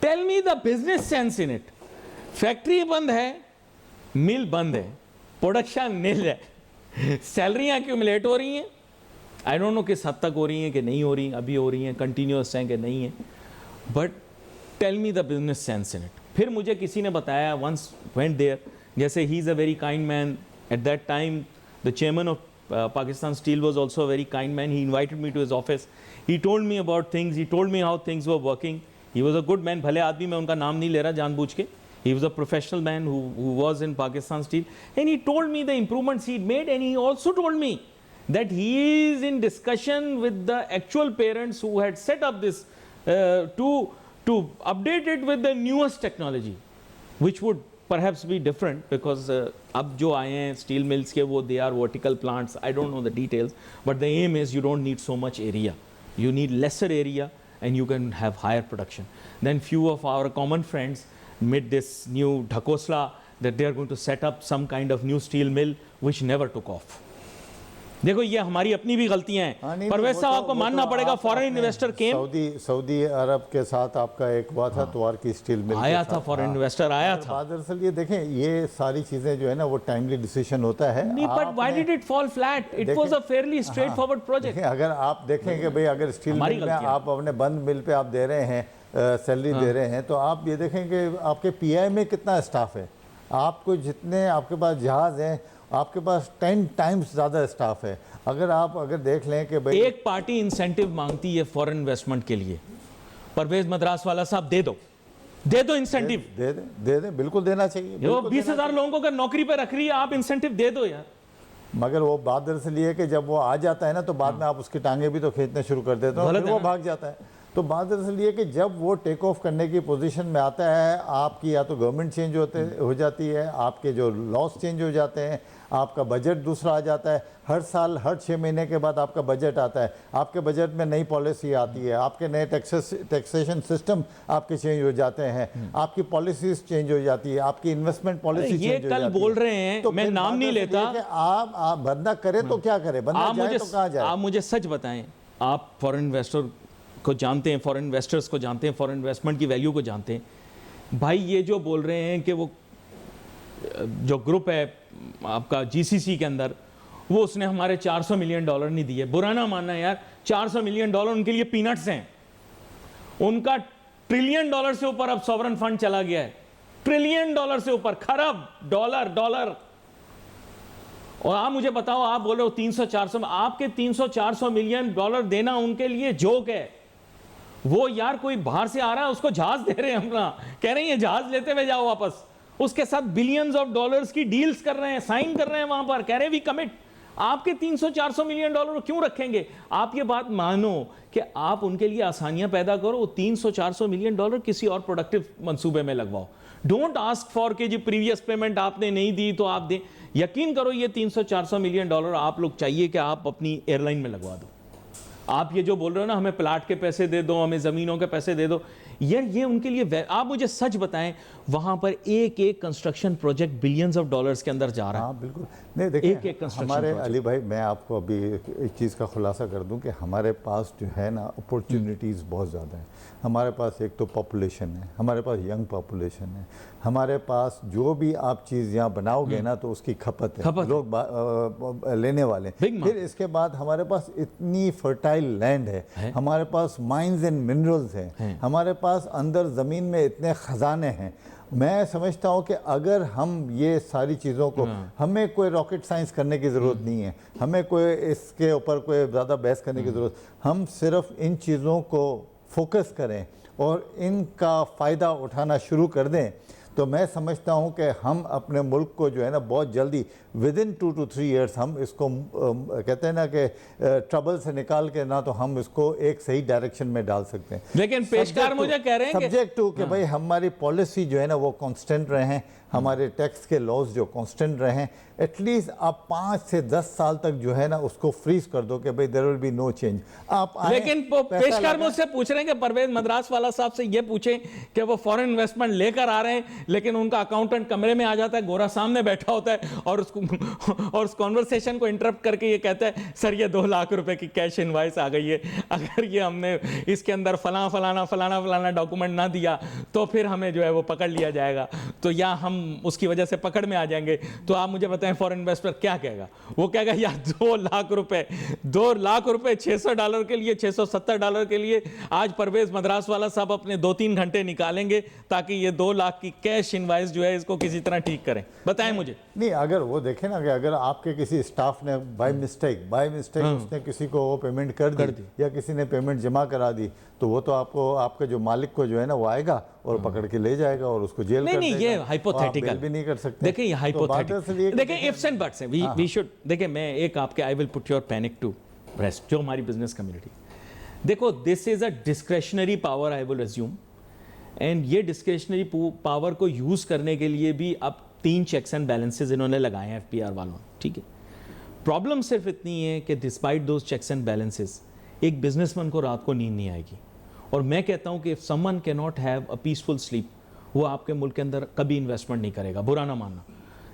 tell me the business sense in it. Factory बंद है, मिल बंद है, प्रोडक्शन नील है, सैलरियां एक्यूमुलेट हो रही हैं, आई डोंट नो किस हद तक हो रही हैं कि नहीं हो रही, अभी हो रही हैं, कंटिन्यूस हैं कि नहीं है, but tell me the business sense in it. फिर मुझे किसी ने बताया, वंस वेंट देयर, जैसे he is a very kind man, at that time the chairman of Pakistan Steel was also a very kind man. He invited me to his office. He told me about things. He told me how things were working. He was a good man. भले आदमी मैं उनका नाम नहीं ले रहा जानबूझ के. He was a professional man who was in Pakistan Steel. And he told me the improvements he'd made, and he also told me that he is in discussion with the actual parents who had set up this to update it with the newest technology, which would perhaps be different because अब जो आए हैं steel mills के वो they are vertical plants. I don't know the details, but the aim is you don't need so much area. You need lesser area and you can have higher production. Then few of our common friends made this new Dhakosla that they are going to set up some kind of new steel mill which never took off. देखो ये हमारी अपनी भी गलतियां हैं। परवेज साहब आपको मानना पड़ेगा, फॉरेन इन्वेस्टर केम, सऊदी अरब के साथ आपका एक हुआ था त्वार की स्टील मिल आया था, फॉरेन इन्वेस्टर आया था। दरअसल ये देखें, ये सारी चीजें जो है ना वो टाइमली डिसीजन होता है। But why did it fall flat? It was a fairly straight forward project. अगर आप देखें कि भाई अगर स्टील मिल में आप अपने बंद मिल पे आप दे रहे हैं, सैलरी दे रहे हैं, तो आप ये देखें कि आपके पीआई में कितना स्टाफ है। आपको जितने आपके पास जहाज हैं, आपके पास 10 टाइम्स ज़्यादा स्टाफ है। अगर देख लें कि भाई एक पार्टी इंसेंटिव मांगती है फॉरेन इन्वेस्टमेंट के लिए, परवेज मद्रास वाला साहब दे दो इंसेंटिव, दे दे, बिल्कुल देना चाहिए। जो 20,000 लोगों को नौकरी पे रख रही है, आप इंसेंटिव दे दो यार। मगर वो बात दरअसल ये है कि जब वो आ जाता है ना तो बाद में आप उसकी टांगे भी तो खींचने शुरू कर देते हो, फिर वो भाग जाता है। तो बात दरअसल ये कि जब वो टेक ऑफ करने की पोजीशन में आता है, आपकी या तो गवर्नमेंट चेंज हो जाती है, आपके जो लॉस चेंज हो जाते हैं, आपका बजट दूसरा आ जाता है। हर साल हर 6 महीने के बाद आपका बजट आता है, आपके बजट में नई पॉलिसी आती है, आपके नए टैक्सेशन सिस्टम आपके चेंज हो जाते हैं, आपकी पॉलिसीज चेंज हो जाती है, आपकी इन्वेस्टमेंट पॉलिसी ये कल बोल रहे हैं, तो मैं नाम नहीं लेता। आप बंदा करे तो क्या करे, बंदा जाए तो कहाँ जाए? आप मुझे सच बताएं, आप फॉरेन इन्वेस्टर को जानते हैं, फॉरेन इन्वेस्टर्स को जानते हैं, फॉरेन इन्वेस्टमेंट की वैल्यू को जानते हैं। भाई ये जो बोल रहे हैं कि वो जो ग्रुप है आपका जीसीसी के अंदर, वो उसने हमारे $400 मिलियन नहीं दिए। बुरा ना मानना यार, $400 मिलियन उनके लिए पीनट्स हैं। उनका $1 ट्रिलियन से ऊपर अब सॉवरन फंड चला गया है, $1 ट्रिलियन से ऊपर, खरब डॉलर। और आप मुझे बताओ, आप बोल रहे हो 300-400 में, आपके $300-400 मिलियन देना उनके लिए जोक है। वो यार कोई बाहर से आ रहा है, उसको जहाज दे रहे हैं, हम कह रहे हैं जहाज लेते हुए जाओ वापस, उसके साथ बिलियंस ऑफ डॉलर्स की डील्स कर रहे हैं, साइन कर रहे हैं वहां पर, कह रहे हैं वी कमिट। आपके 300-400 मिलियन डॉलर क्यों रखेंगे? आप ये बात मानो कि आप उनके लिए आसानियां पैदा करो, 300-400 मिलियन डॉलर किसी और प्रोडक्टिव मंसूबे में लगवाओ। डोंट आस्क फॉर के जी प्रीवियस पेमेंट आपने नहीं दी तो आप दें। यकीन करो ये 300-400 मिलियन डॉलर आप लोग चाहिए कि आप अपनी एयरलाइन में लगवा दो। आप ये जो बोल रहे हो ना, हमें प्लाट के पैसे दे दो, हमें ज़मीनों के पैसे दे दो, यार ये उनके लिए आप मुझे सच बताएं, वहां पर एक construction project billions of dollars के अंदर जा रहा है। हाँ बिल्कुल। नहीं देखिए, हमारे अली भाई, मैं आपको अभी एक चीज़ का खुलासा कर दूं कि हमारे पास जो है ना अपॉर्चुनिटीज़ बहुत ज़्यादा हैं। हमारे पास एक तो पॉपुलेशन है, हमारे पास यंग पॉपुलेशन है, हमारे पास जो भी आप चीज़ यहाँ बनाओगे ना तो उसकी खपत है, लोग लेने वाले। फिर इसके बाद हमारे पास इतनी फर्टाइल लैंड है, हमारे पास माइंस एंड मिनरल्स हैं, हमारे पास अंदर ज़मीन में इतने ख़जाने हैं। मैं समझता हूँ कि अगर हम ये सारी चीज़ों को, हमें कोई रॉकेट साइंस करने की ज़रूरत नहीं है, हमें कोई इसके ऊपर कोई ज़्यादा बहस करने की ज़रूरत, हम सिर्फ इन चीज़ों को फोकस करें और इनका फ़ायदा उठाना शुरू कर दें, तो मैं समझता हूं कि हम अपने मुल्क को जो है ना बहुत जल्दी विदिन 2 to 3 years हम इसको कहते हैं ना कि ट्रबल से निकाल के ना तो हम इसको एक सही डायरेक्शन में डाल सकते हैं। लेकिन पेशकार मुझे कह रहे हैं सब्जेक्ट टू कि भाई हमारी पॉलिसी जो है ना वो कांस्टेंट रहें, हमारे टैक्स के लॉज जो कांस्टेंट रहें। एटलीस्ट आप 5 से 10 साल तक जो है ना उसको फ्रीज कर दो कि भाई there will be no change. आप लेकिन पेशकार मुझसे पूछ रहे हैं कि परवेज मद्रास वाला साहब से ये पूछें कि वो फॉरेन इन्वेस्टमेंट लेकर आ रहे हैं, लेकिन उनका अकाउंटेंट कमरे में आ जाता है, गोरा सामने बैठा होता है और उस कॉन्वर्सेशन को इंटरप्ट करके ये कहता है सर ये 2 लाख रुपए की कैश इनवॉइस आ गई है, अगर ये हमने इसके अंदर फलाना डॉक्यूमेंट ना दिया तो फिर हमें जो है वो पकड़ लिया जाएगा, तो या हम उसकी वजह से पकड़ में आ जाएंगे। तो आप मुझे बताएं फॉरेन इन्वेस्टर क्या कहेगा? वो कहेगा यार 2 लाख रुपए $600 के लिए, $670 के लिए आज परवेज मद्रास वाला साहब अपने 2-3 घंटे निकालेंगे ताकि ये 2 लाख की कैश इनवॉइस जो है इसको किसी तरह ठीक करें। बताएं मुझे। नहीं, अगर वो देखें ना कि अगर आपके किसी स्टाफ ने बाय मिस्टेक उसने किसी को वो पेमेंट कर दी या किसी ने पेमेंट जमा करा दी, तो वो तो आपको, आपके जो मालिक को जो है ना वो आएगा और पकड़ के ले जाएगा और उसको जेल कर देगा। ये हाइपोथेटिकल भी नहीं कर सकते। देखिए ये हाइपोथेटिकल, देखिए इफ्स एंड बट्स हैं, वी शुड, देखिए मैं एक आपके I will put your panic to rest, जो हमारी बिजनेस कम्युनिटी, देखो this is a discretionary power I will assume, and ये डिस्क्रेशनरी पावर को यूज करने के लिए भी अब 3 चेक्स एंड बैलेंसेस इन्होंने लगाए हैं एफपीआर वालों ने, ठीक है। प्रॉब्लम सिर्फ इतनी है कि despite those checks and balances एक बिजनेसमैन को रात को नींद नहीं आएगी, और मैं कहता हूं कि if someone can not have a peaceful sleep, वो आपके मुल्क के अंदर कभी इन्वेस्टमेंट नहीं करेगा, बुरा ना मानना,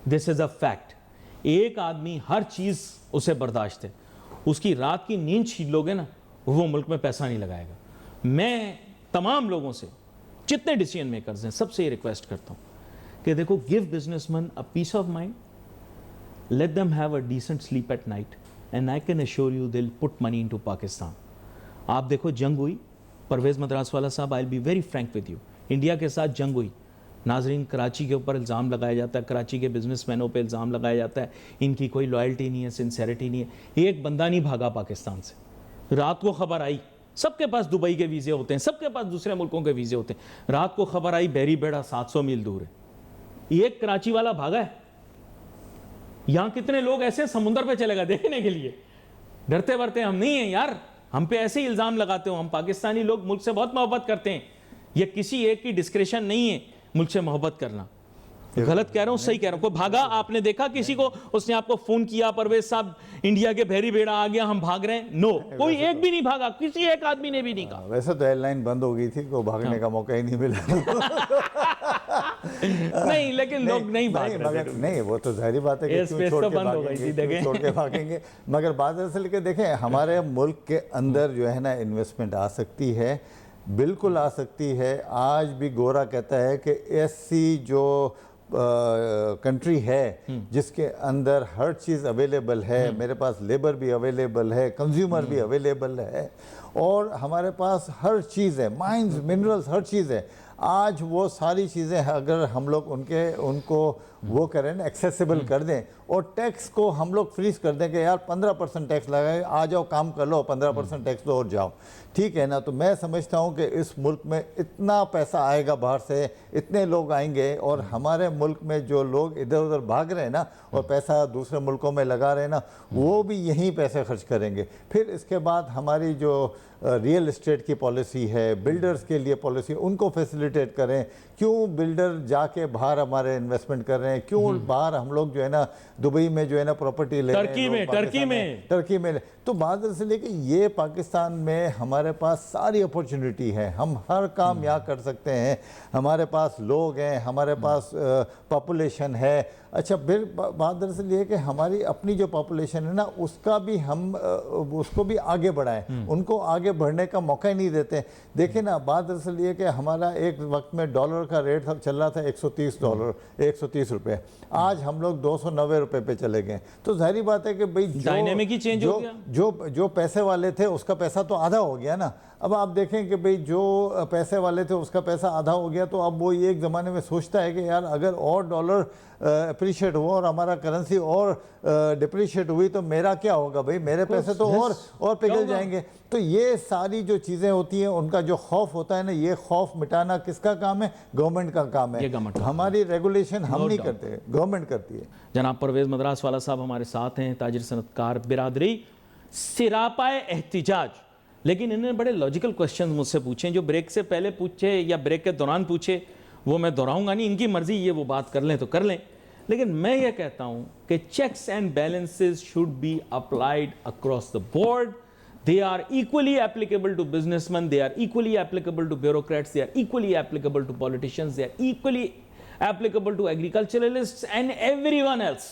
दिस इज अ फैक्ट। एक आदमी हर चीज उसे बर्दाश्त है, उसकी रात की नींद छीन लोगे ना, वो मुल्क में पैसा नहीं लगाएगा। मैं तमाम लोगों से, जितने डिसीजन मेकर्स हैं, सबसे ये रिक्वेस्ट करता हूं कि देखो, give businessman a piece of mind, let them have a decent sleep at night, and I can assure you they'll put money into Pakistan. आप देखो जंग हुई, परवेज मद्रास वाला साहब, आई will be very frank with you, India के साथ जंग हुई, नाजरीन कराची के ऊपर इल्ज़ाम लगाया जाता है, कराची के बिजनेसमैनों पे इल्ज़ाम लगाया जाता है, इनकी कोई लॉयल्टी नहीं है, सिंसेरिटी नहीं है। एक बंदा नहीं भागा पाकिस्तान से। रात को खबर आई, सबके पास दुबई के वीज़े होते हैं, सबके पास दूसरे मुल्कों के वीज़े होते हैं, रात को खबर आई बेरी बेड़ा 700 मील दूर है, एक कराची वाला भागा है। यहां कितने लोग ऐसे समुद्र पे चले गए देखने के लिए, डरते वरते हम नहीं हैं यार, हम पे ऐसे ही इल्जाम लगाते हो। हम पाकिस्तानी लोग मुल्क से बहुत मोहब्बत करते हैं, ये किसी एक की डिस्क्रेशन नहीं है मुल्क से मोहब्बत करना। गलत कह रहा हूं, सही कह रहा हूं? कोई भागा, आपने देखा किसी को, उसने आपको फोन किया परवेज साहब इंडिया के भेरी बेड़ा आ गया, हम भाग रहे हैं? नो, कोई एक भी नहीं भागा, किसी एक आदमी ने भी नहीं कहा। वैसे तो एयरलाइन बंद हो गई थी, को भागने का मौका ही नहीं मिला। नहीं, लेकिन लोग नहीं भाग रहे थे। नहीं, वो तो जाहिर बात है कि क्यों छोड़ के भागेंगे। मगर बात असल के देखें, हमारे मुल्क के अंदर जो है ना इन्वेस्टमेंट आ सकती है, बिल्कुल आ सकती है। आज भी गोरा कहता है कि ऐसी जो कंट्री है जिसके अंदर हर चीज़ अवेलेबल है, मेरे पास लेबर भी अवेलेबल है, कंज्यूमर भी अवेलेबल है, और हमारे पास हर चीज़ है, माइंस, मिनरल्स, हर चीज़ है। आज वो सारी चीज़ें अगर हम लोग उनको वो करें ना, एक्सेसिबल कर दें, और टैक्स को हम लोग फ्रीज कर दें कि यार 15% टैक्स लगाए, आ जाओ काम कर लो, 15% टैक्स दो और जाओ, ठीक है ना। तो मैं समझता हूँ कि इस मुल्क में इतना पैसा आएगा बाहर से, इतने लोग आएंगे, और हमारे मुल्क में जो लोग इधर उधर भाग रहे हैं ना और पैसा दूसरे मुल्कों में लगा रहे हैं ना, वो भी यहीं पैसे खर्च करेंगे। फिर इसके बाद हमारी जो रियल इस्टेट की पॉलिसी है, बिल्डर्स के लिए पॉलिसी, उनको फैसिलिटेट करें। क्यों बिल्डर जाके बाहर हमारे इन्वेस्टमेंट कर रहे हैं? क्यों बाहर हम लोग जो है ना दुबई में जो है ना प्रॉपर्टी ले रहे हैं, टर्की में। तो बात इसलिए कि ये पाकिस्तान में हमारे पास सारी अपॉर्चुनिटी है, हम हर काम यहाँ कर सकते हैं, हमारे पास लोग हैं, हमारे पास पॉपुलेशन है। अच्छा, फिर बात दरअसल ये कि हमारी अपनी जो पॉपुलेशन है ना, उसका भी हम उसको भी आगे बढ़ाएं, उनको आगे बढ़ने का मौका ही नहीं देते। देखिए ना, बात दरअसल ये कि हमारा एक वक्त में डॉलर का रेट चल रहा था $130, $130, आज हम लोग $290 पे चले गए। तो जाहिर बात है कि भाई डायनेमिक ही चेंज हो गया। जो पैसे वाले थे उसका पैसा तो आधा हो गया ना। अब आप देखें कि भाई जो पैसे वाले थे उसका पैसा आधा हो गया, तो अब वो ये एक ज़माने में सोचता है कि यार अगर और डॉलर अप्रिशिएट हुआ और हमारा करेंसी और डिप्रिशिएट हुई तो मेरा क्या होगा भाई, मेरे पैसे तो और पिघल जाएंगे। तो ये सारी जो चीज़ें होती हैं, उनका जो खौफ होता है ना, ये खौफ मिटाना किसका काम है? गवर्नमेंट का काम है। हमारी रेगुलेशन हम नहीं करते, गवर्नमेंट करती है। जनाब परवेज मद्रास वाला साहब हमारे साथ हैं, ताजिर सनतकार बिरादरी सिरापाए एहतिजाज। लेकिन इन्होंने बड़े लॉजिकल क्वेश्चन मुझसे पूछे, जो ब्रेक से पहले पूछे या ब्रेक के दौरान पूछे, वो मैं दोहराऊंगा नहीं, इनकी मर्जी, ये वो बात कर लें तो कर लें। लेकिन मैं ये कहता हूं कि checks and balances should be applied across the board. They are equally applicable to businessmen, they are equally applicable to bureaucrats, they are equally applicable to politicians, they are equally applicable to agriculturalists and everyone else.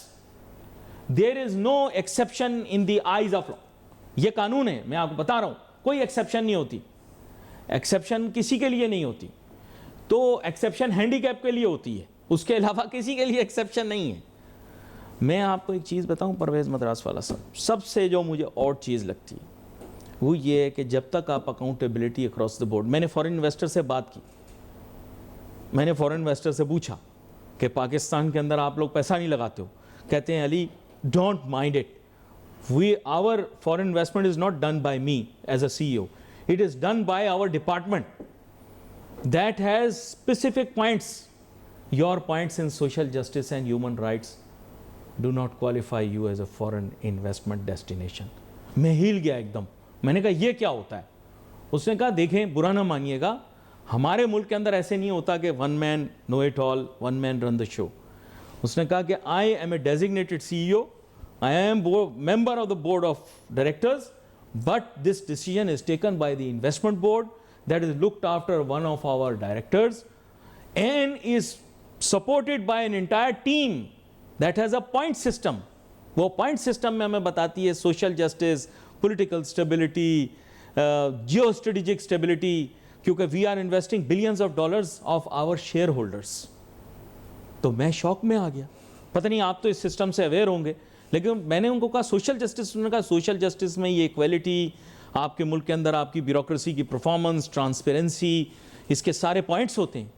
There is no exception in the eyes of law. ये कानून है, मैं आपको बता रहा हूं, कोई exception नहीं होती, एक्सेप्शन किसी के लिए नहीं होती, तो एक्सेप्शन हैंडीकैप के लिए होती है, उसके अलावा किसी के लिए एक्सेप्शन नहीं है। मैं आपको एक चीज़ बताऊं परवेज़ मद्रास वाला साहब, सबसे जो मुझे और चीज़ लगती है वो ये है कि जब तक आप अकाउंटेबिलिटी अक्रॉस द बोर्ड, मैंने फॉरेन इन्वेस्टर से बात की, मैंने फॉरेन इन्वेस्टर से पूछा कि पाकिस्तान के अंदर आप लोग पैसा नहीं लगाते हो, कहते हैं Ali don't mind it, we our foreign investment is not done by me as a CEO, it is done by our department that has specific points, your points in social justice and human rights do not qualify you as a foreign investment destination. मैं हिल गया एकदम, मैंने कहा ये क्या होता है? उसने कहा देखें बुरा ना मानिएगा, हमारे मुल्क के अंदर ऐसे नहीं होता कि one man know it all, one man run the show. उसने कहा कि I am a designated CEO, I am member of the board of directors, but this decision is taken by the investment board that is looked after one of our directors and is supported by an entire team that has a point system. वो point system में हमें बताती है social justice, political stability, geo strategic stability, क्योंकि we are investing billions of dollars of our shareholders. तो मैं shock में आ गया, पता नहीं आप तो इस सिस्टम से अवेयर होंगे, लेकिन मैंने उनको कहा सोशल जस्टिस, उन्होंने कहा सोशल जस्टिस में ये इक्वलिटी, आपके मुल्क के अंदर आपकी ब्यूरोक्रेसी की परफॉर्मेंस, ट्रांसपेरेंसी, इसके सारे पॉइंट्स होते हैं,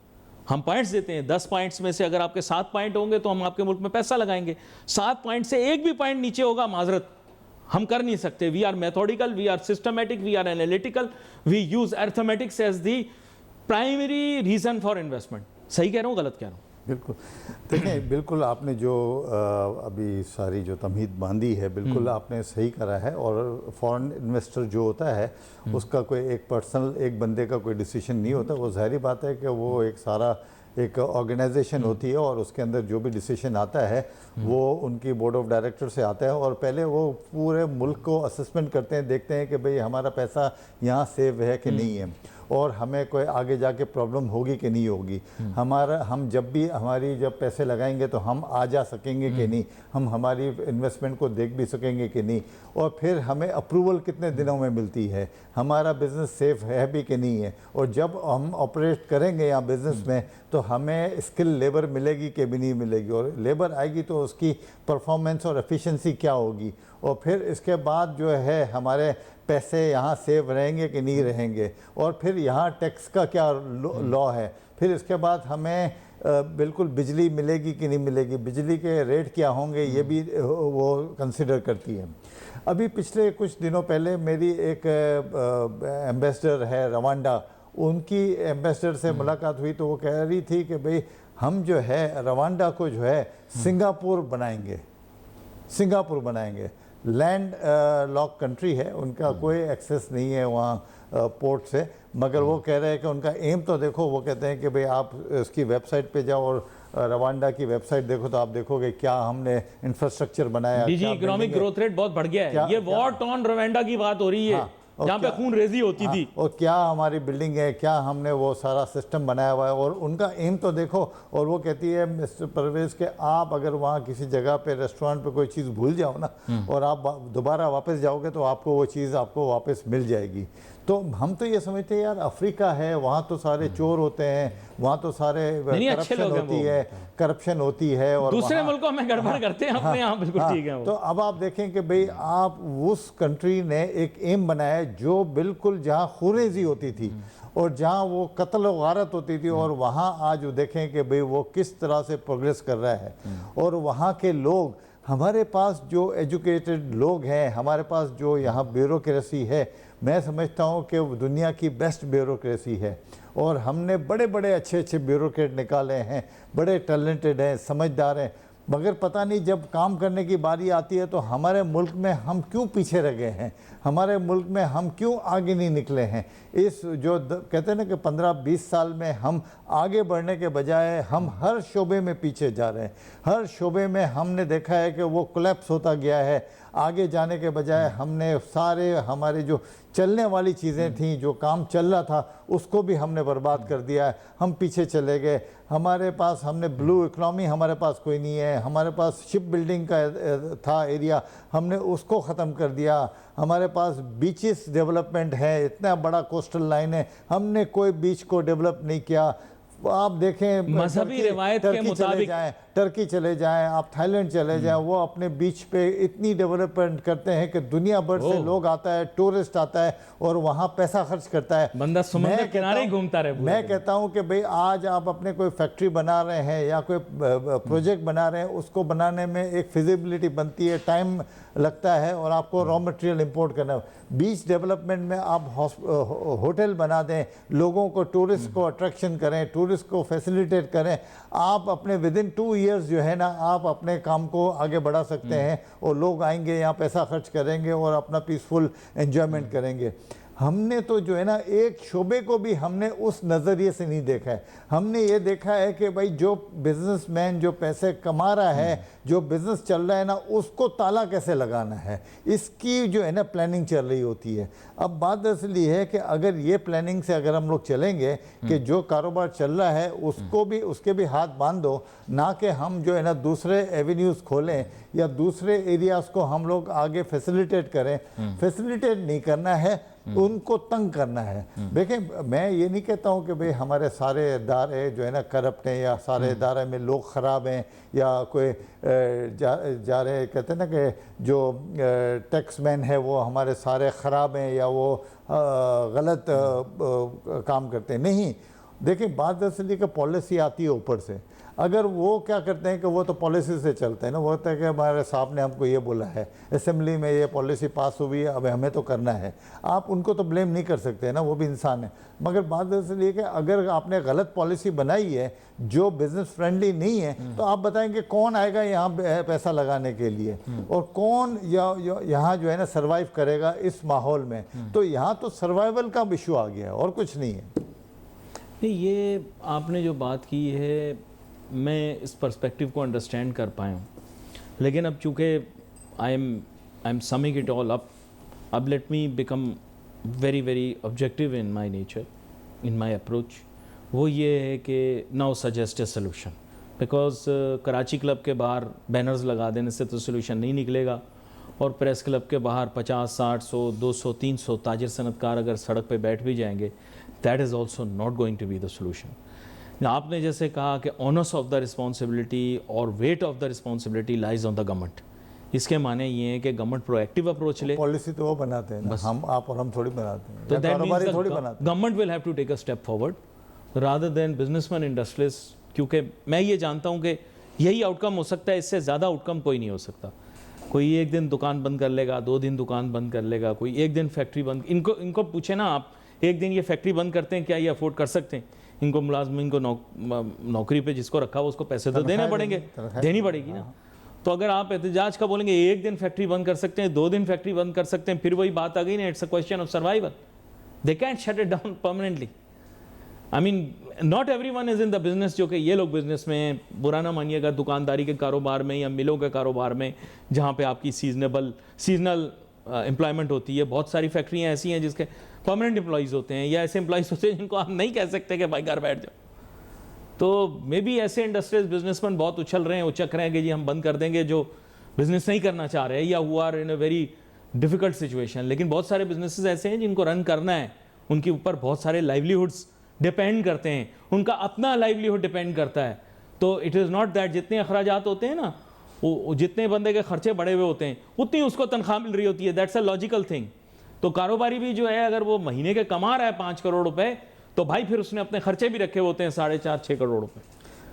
हम पॉइंट्स देते हैं, 10 पॉइंट्स में से अगर आपके 7 पॉइंट होंगे तो हम आपके मुल्क में पैसा लगाएंगे, 7 पॉइंट से एक भी पॉइंट नीचे होगा माजरत हम कर नहीं सकते। We are methodical, we are systematic, we are analytical, we use arithmetics as the primary reason for investment. सही कह रहा हूँ, गलत कह रहा हूँ? बिल्कुल, देखिए बिल्कुल आपने जो अभी सारी जो तमहीद बांधी है बिल्कुल आपने सही करा है। और फॉरेन इन्वेस्टर जो होता है उसका कोई एक पर्सनल एक बंदे का कोई डिसीजन नहीं होता, वो ज़ाहिर बात है कि वो एक सारा एक ऑर्गेनाइजेशन होती है और उसके अंदर जो भी डिसीजन आता है वो उनकी बोर्ड ऑफ डायरेक्टर से आता है और पहले वो पूरे मुल्क को असेसमेंट करते हैं, देखते हैं कि भाई हमारा पैसा यहाँ सेव है कि नहीं है और हमें कोई आगे जाके प्रॉब्लम होगी कि नहीं होगी, हम जब भी हमारी जब पैसे लगाएंगे तो हम आ जा सकेंगे कि नहीं, हम हमारी इन्वेस्टमेंट को देख भी सकेंगे कि नहीं, और फिर हमें अप्रूवल कितने दिनों में मिलती है, हमारा बिज़नेस सेफ है भी कि नहीं है, और जब हम ऑपरेट करेंगे यहाँ बिज़नेस में तो हमें स्किल लेबर मिलेगी कि भी नहीं मिलेगी, और लेबर आएगी तो उसकी परफॉर्मेंस और एफिशिएंसी क्या होगी, और फिर इसके बाद जो है हमारे पैसे यहाँ सेव रहेंगे कि नहीं रहेंगे, और फिर यहाँ टैक्स का क्या लॉ है, फिर इसके बाद हमें बिल्कुल बिजली मिलेगी कि नहीं मिलेगी, बिजली के रेट क्या होंगे, ये भी वो कंसिडर करती है। अभी पिछले कुछ दिनों पहले मेरी एक एम्बेसडर है रवांडा, उनकी एम्बेसडर से मुलाकात हुई तो वो कह रही थी कि भाई हम जो है रवांडा को जो है सिंगापुर बनाएंगे। लैंड लॉक कंट्री है, उनका कोई एक्सेस नहीं है वहाँ पोर्ट से, मगर वो कह रहे हैं कि उनका एम तो देखो, वो कहते हैं कि भाई आप इसकी वेबसाइट पे जाओ और रवांडा की वेबसाइट देखो तो आप देखोगे क्या हमने इंफ्रास्ट्रक्चर बनाया, इकोनॉमिक ग्रोथ रेट बहुत बढ़ गया है। ये वॉर टॉर्न रवांडा की बात हो रही है, जहाँ पे खून रेजी होती थी, और क्या हमारी बिल्डिंग है, क्या हमने वो सारा सिस्टम बनाया हुआ है, और उनका एम तो देखो। और वो कहती है मिस्टर परवेज़ के आप अगर वहाँ किसी जगह पे रेस्टोरेंट पे कोई चीज़ भूल जाओ ना और आप दोबारा वापस जाओगे तो आपको वो चीज़ आपको वापस मिल जाएगी। तो हम तो ये समझते हैं यार अफ्रीका है, वहाँ तो सारे चोर होते हैं, वहाँ तो सारे करप्शन होती है और दूसरे मुल्कों में गड़बड़ करते हैं, अपने यहाँ बिल्कुल ठीक है। तो अब आप देखें कि भाई आप उस कंट्री ने एक एम बनाया जो बिल्कुल जहाँ खूरेजी होती थी और जहाँ वो कत्ल व गारत होती थी, और वहाँ आज देखें कि भाई वो किस तरह से प्रोग्रेस कर रहा है। और वहाँ के लोग, हमारे पास जो एजुकेटेड लोग हैं, हमारे पास जो यहाँ ब्यूरोक्रेसी है, मैं समझता हूँ कि वो दुनिया की बेस्ट ब्यूरोक्रेसी है, और हमने बड़े बड़े अच्छे ब्यूरोक्रेट निकाले हैं, बड़े टैलेंटेड हैं, समझदार हैं, मगर पता नहीं जब काम करने की बारी आती है तो हमारे मुल्क में हम क्यों पीछे रह गए हैं, हमारे मुल्क में हम क्यों आगे नहीं निकले हैं। इस जो कहते हैं ना कि 15-20 साल में हम आगे बढ़ने के बजाय हम हर शोबे में पीछे जा रहे हैं, हर शोबे में हमने देखा है कि वो कोलैप्स होता गया है। आगे जाने के बजाय हमने सारे हमारे जो चलने वाली चीज़ें थी, जो काम चल रहा था उसको भी हमने बर्बाद कर दिया है। हम पीछे चले गए, हमारे पास हमने ब्लू इकोनॉमी, हमारे पास कोई नहीं है, हमारे पास शिप बिल्डिंग का था एरिया, हमने उसको ख़त्म कर दिया। हमारे पास बीचेस डेवलपमेंट है, इतना बड़ा कोस्टल लाइन है, हमने कोई बीच को डेवलप नहीं किया। आप देखें मजहबी रिवायत के मुताबिक टर्की चले जाएं, आप थाईलैंड चले जाएं, वो अपने बीच पे इतनी डेवलपमेंट करते हैं कि दुनिया भर से लोग आता है, टूरिस्ट आता है और वहाँ पैसा खर्च करता है। बंदा समुद्र के किनारे ही घूमता रहे। मैं कहता हूँ कि भाई आज आप अपने कोई फैक्ट्री बना रहे हैं या कोई प्रोजेक्ट बना रहे हैं, उसको बनाने में एक फिजिबिलिटी बनती है, टाइम लगता है और आपको रॉ मटेरियल इंपोर्ट करना है। बीच डेवलपमेंट में आप होटल बना दें, लोगों को, टूरिस्ट को अट्रैक्शन करें, टूरिस्ट को फैसिलिटेट करें, आप अपने विद इन 2 ईयर्स जो है ना, आप अपने काम को आगे बढ़ा सकते हैं और लोग आएंगे यहाँ, पैसा खर्च करेंगे और अपना पीसफुल एंजॉयमेंट करेंगे। हमने तो जो है ना, एक शोबे को भी हमने उस नज़रिए से नहीं देखा है। हमने ये देखा है कि भाई जो बिजनेसमैन जो पैसे कमा रहा है, जो बिज़नेस चल रहा है ना, उसको ताला कैसे लगाना है, इसकी जो है ना प्लानिंग चल रही होती है। अब बात दरअसल ये है कि अगर ये प्लानिंग से अगर हम लोग चलेंगे कि जो कारोबार चल रहा है उसको भी, उसके भी हाथ बांध दो, ना कि हम जो है ना दूसरे एवेन्यूज़ खोलें या दूसरे एरियाज़ को हम लोग आगे फैसिलिटेट करें। फैसिलिटेट नहीं करना है, उनको तंग करना है। देखें, मैं ये नहीं कहता हूँ कि भाई हमारे सारे इदारे जो है ना करप्ट हैं या सारे इदारे में लोग ख़राब हैं या कोई जा रहे कहते हैं ना कि जो टैक्समैन है वो हमारे सारे ख़राब हैं या वो गलत काम करते हैं। नहीं, देखिए बात दरअसल ये कि पॉलिसी आती है ऊपर से। अगर वो क्या करते हैं कि वो तो पॉलिसी से चलते हैं ना, वो होता है कि हमारे साहब ने हमको ये बोला है, असेंबली में ये पॉलिसी पास हुई है, अब हमें तो करना है। आप उनको तो ब्लेम नहीं कर सकते ना, वो भी इंसान है। मगर बात दरअसल ये कि अगर आपने गलत पॉलिसी बनाई है जो बिज़नेस फ्रेंडली नहीं है, तो आप बताएंगे कौन आएगा यहाँ पैसा लगाने के लिए और कौन यहाँ जो है ना सर्वाइव करेगा इस माहौल में। तो यहाँ तो सर्वाइवल का इशू आ गया है और कुछ नहीं है। नहीं, ये आपने जो बात की है मैं इस पर्सपेक्टिव को अंडरस्टैंड कर पाया हूँ, लेकिन अब चूँकि I am summing it all up, अब let me become very very objective in my nature, in my approach. वो ये है कि now suggest a solution, because Karachi club के बाहर बैनर्स लगा देने से तो सोल्यूशन नहीं निकलेगा, और प्रेस क्लब के बाहर 50, 60, 100, 200, 300 ताजिर सनतकार अगर सड़क पे बैठ भी जाएंगे, that is also not going to be the solution. आपने जैसे कहा कि ऑनर्स ऑफ द रिस्पॉन्सिबिलिटी और weight of the responsibility lies on the government, इसके माने ये है कि गवर्नमेंट प्रोएक्टिव अप्रोच ले। पॉलिसी तो वो बनाते हैं ना, हम आप और हम थोड़ी बनाते हैं, तो दैट मींस थोड़ी बनाते हैं। Government will have to take a step forward rather than businessman industrialist, क्योंकि मैं ये जानता हूँ कि यही आउटकम हो सकता है, इससे ज़्यादा आउटकम कोई नहीं हो सकता। कोई एक दिन दुकान बंद कर लेगा, 2 दिन दुकान बंद कर लेगा, कोई एक दिन फैक्ट्री बंद, इनको पूछे ना आप, एक दिन ये फैक्ट्री बंद करते हैं, क्या ये अफोर्ड कर सकते हैं? इनको मुलाजमीन को नौकरी पे जिसको रखा हो उसको पैसे तो देने पड़ेंगे, देनी पड़ेगी ना। तो अगर आप एहतजाज का बोलेंगे एक दिन फैक्ट्री बंद कर सकते हैं, 2 दिन फैक्ट्री बंद कर सकते हैं, फिर वही बात आ गई ना, it's a question of survival. They can't shut it down permanently. I mean not everyone is in the business, जो कि ये लोग बिजनेस में बुरा ना मानिएगा, दुकानदारी के कारोबार में या मिलों के कारोबार में जहाँ पे आपकी सीजनल एम्प्लॉयमेंट होती है, बहुत सारी फैक्ट्रियाँ ऐसी हैं जिसके परमानेंट एम्प्लॉइज़ होते हैं या ऐसे एम्प्लॉइज़ होते हैं जिनको आप नहीं कह सकते कि भाई घर बैठ जाओ। तो मे बी ऐसे इंडस्ट्रीज बिजनेसमैन बहुत उछल रहे हैं, उचक रहे हैं कि जी हम बंद कर देंगे, जो बिजनेस नहीं करना चाह रहे हैं या who are in a very difficult situation. लेकिन बहुत सारे बिजनेसेस ऐसे हैं जिनको रन करना है, उनके ऊपर बहुत सारे लाइवलीहुड्स डिपेंड करते हैं, उनका अपना लाइवलीहुड डिपेंड करता है। तो इट इज़ नॉट दैट जितने अखराजात होते हैं ना, वो जितने बंदे के खर्चे बढ़े हुए होते हैं उतनी उसको तनख्वाह मिल रही होती है। That's a logical thing. तो कारोबारी भी जो है, अगर वो महीने के कमा रहा है 5 करोड़ रुपए, तो भाई फिर उसने अपने खर्चे भी रखे होते हैं 4.5-6 करोड़ रुपए।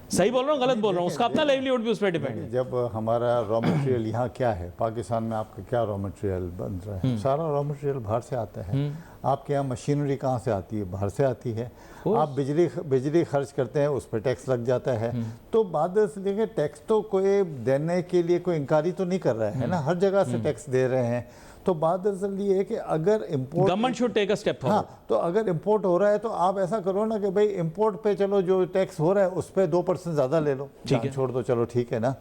सही बोल रहा हूँ, गलत बोल रहा हूँ? उसका अपना लाइवलीहुड भी उस पर डिपेंड है। जब हमारा रॉ मटेरियल यहाँ क्या है, पाकिस्तान में आपका क्या रॉ मटेरियल बन रहा है? सारा रॉ मटेरियल बाहर से आता है। आपके यहाँ मशीनरी कहाँ से आती है? बाहर से आती है। आप बिजली खर्च करते हैं, उस पर टैक्स लग जाता है। तो बात देखिए, टैक्स तो कोई देने के लिए कोई इंकारी तो नहीं कर रहा है ना, हर जगह से टैक्स दे रहे हैं। तो बात दरअसल ये है कि अगर import, government should take a step forward. हाँ, तो अगर इम्पोर्ट हो रहा है तो आप ऐसा करो ना कि भाई इम्पोर्ट पे चलो जो टैक्स हो रहा है उस पर 2% ज़्यादा ले लो, ठीक है, छोड़ दो, चलो ठीक है ना।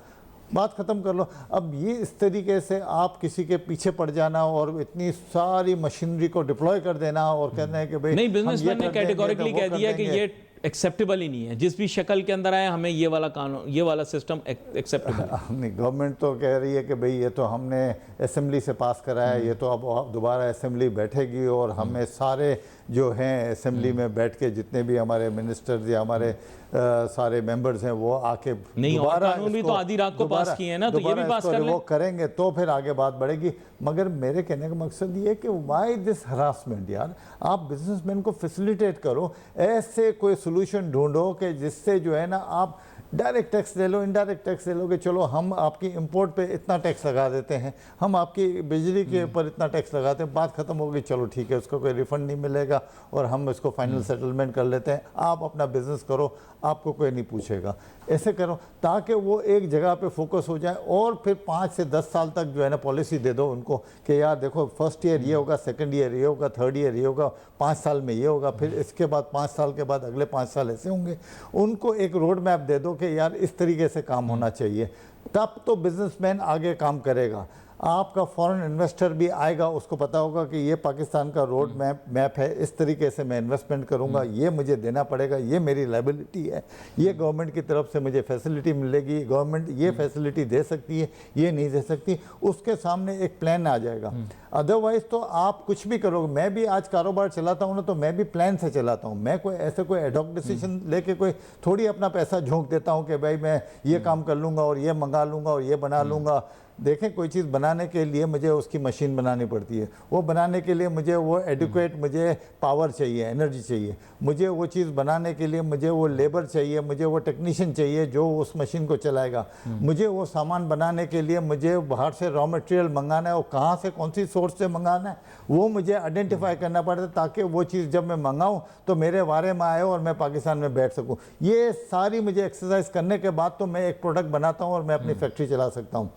बात ख़त्म कर लो। अब ये इस तरीके से आप किसी के पीछे पड़ जाना और इतनी सारी मशीनरी को डिप्लॉय कर देना और कहना है कि भाई नहीं, बिजनेसमैन ने कैटेगोरिकली कह दिया कि ये एक्सेप्टेबल ही नहीं है, जिस भी शक्ल के अंदर आए हमें ये वाला कानून, ये वाला सिस्टम एक्सेप्टेबल नहीं। गवर्नमेंट तो कह रही है कि भाई ये तो हमने असेंबली से पास कराया है, ये तो अब दोबारा असेंबली बैठेगी और हमें सारे जो हैं असेंबली में बैठ के जितने भी हमारे मिनिस्टर्स या हमारे सारे मेंबर्स हैं वो आके नहीं, और कानून भी तो आधी रात को पास किए हैं ना, तो ये भी पास कर लें। वो करेंगे तो फिर आगे बात बढ़ेगी। मगर मेरे कहने का मकसद ये है कि व्हाई दिस हरासमेंट यार, आप बिजनेसमैन को फैसिलिटेट करो, ऐसे कोई सोल्यूशन ढूंढो कि जिससे जो है ना आप डायरेक्ट टैक्स ले लो, इनडायरेक्ट टैक्स ले लो कि चलो हम आपकी इंपोर्ट पे इतना टैक्स लगा देते हैं, हम आपकी बिजली के ऊपर इतना टैक्स लगाते हैं, बात खत्म होगी, चलो ठीक है, उसको कोई रिफंड नहीं मिलेगा और हम इसको फाइनल सेटलमेंट कर लेते हैं, आप अपना बिजनेस करो, आपको कोई नहीं पूछेगा। ऐसे करो ताकि वो एक जगह पे फोकस हो जाए और फिर 5 से 10 साल तक जो है ना पॉलिसी दे दो उनको कि यार देखो फर्स्ट ईयर ये होगा, सेकंड ईयर ये होगा, थर्ड ईयर ये होगा, 5 साल में ये होगा, फिर इसके बाद 5 साल के बाद अगले 5 साल ऐसे होंगे। उनको एक रोड मैप दे दो कि यार इस तरीके से काम होना चाहिए, तब तो बिजनेसमैन आगे काम करेगा। आपका फॉरेन इन्वेस्टर भी आएगा, उसको पता होगा कि ये पाकिस्तान का रोड मैप है, इस तरीके से मैं इन्वेस्टमेंट करूंगा, ये मुझे देना पड़ेगा, ये मेरी लायबिलिटी है, ये गवर्नमेंट की तरफ से मुझे फैसिलिटी मिलेगी, गवर्नमेंट ये फैसिलिटी दे सकती है, ये नहीं दे सकती, उसके सामने एक प्लान आ जाएगा। अदरवाइज तो आप कुछ भी करोगे। मैं भी आज कारोबार चलाता हूँ ना, तो मैं भी प्लान से चलाता हूँ। मैं कोई ऐसे कोई एडॉक डिसीजन लेके कोई थोड़ी अपना पैसा झोंक देता हूँ कि भाई मैं ये काम कर लूँगा और ये मंगा लूँगा और ये बना लूँगा। देखें, कोई चीज़ बनाने के लिए मुझे उसकी मशीन बनानी पड़ती है, वो बनाने के लिए मुझे वो एडिक्वेट मुझे पावर चाहिए, एनर्जी चाहिए, मुझे वो चीज़ बनाने के लिए मुझे वो लेबर चाहिए, मुझे वो टेक्नीशियन चाहिए जो उस मशीन को चलाएगा, मुझे वो सामान बनाने के लिए मुझे बाहर से रॉ मटेरियल मंगाना है और कहाँ से कौन सी सोर्स से मंगाना है वो मुझे आइडेंटिफाई करना पड़ता है, ताकि वो चीज़ जब मैं मंगाऊँ तो मेरे वारे में आए और मैं पाकिस्तान में बैठ सकूँ। ये सारी मुझे एक्सरसाइज करने के बाद तो मैं एक प्रोडक्ट बनाता हूँ और मैं अपनी फैक्ट्री चला सकता हूँ।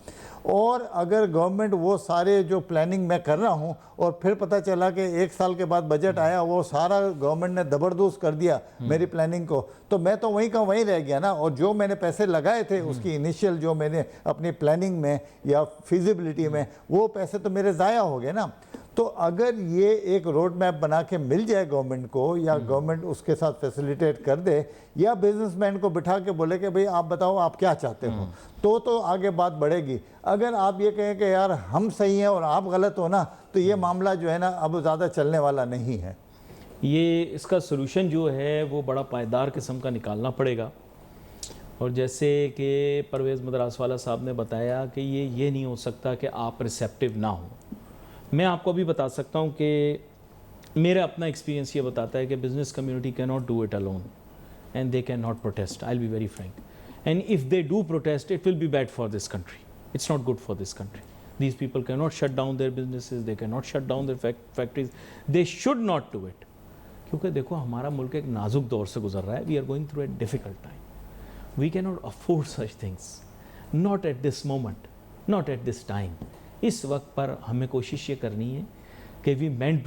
और अगर गवर्नमेंट वो सारे जो प्लानिंग मैं कर रहा हूँ और फिर पता चला कि 1 साल के बाद बजट आया, वो सारा गवर्नमेंट ने जबरदस्त कर दिया मेरी प्लानिंग को, तो मैं तो वहीं का वहीं रह गया ना। और जो मैंने पैसे लगाए थे उसकी इनिशियल जो मैंने अपनी प्लानिंग में या फिजिबिलिटी में, वो पैसे तो मेरे ज़ाया हो गए ना। तो अगर ये एक रोड मैप बना के मिल जाए गवर्नमेंट को, या गवर्नमेंट उसके साथ फैसिलिटेट कर दे, या बिजनेसमैन को बिठा के बोले कि भाई आप बताओ आप क्या चाहते हो, तो आगे बात बढ़ेगी। अगर आप ये कहें कि यार हम सही हैं और आप गलत हो ना, तो ये मामला जो है ना अब ज़्यादा चलने वाला नहीं है। ये इसका सोल्यूशन जो है वो बड़ा पायदार किस्म का निकालना पड़ेगा। और जैसे कि परवेज़ मदरासवाला साहब ने बताया कि ये नहीं हो सकता कि आप रिसेप्टिव ना हो। मैं आपको अभी बता सकता हूँ कि मेरा अपना एक्सपीरियंस ये बताता है कि business community can not do it alone and they can not protest. I will be very Frank, and if they do protest it will be bad for this country, it's not good for this country. These people cannot shut down their businesses, they cannot shut down their factories, they should not do it। क्योंकि देखो हमारा मुल्क एक नाजुक दौर से गुजर रहा है, we are going through a difficult time, we cannot afford such things, not at this moment, not at this time। इस वक्त पर हमें कोशिश ये करनी है कि we mend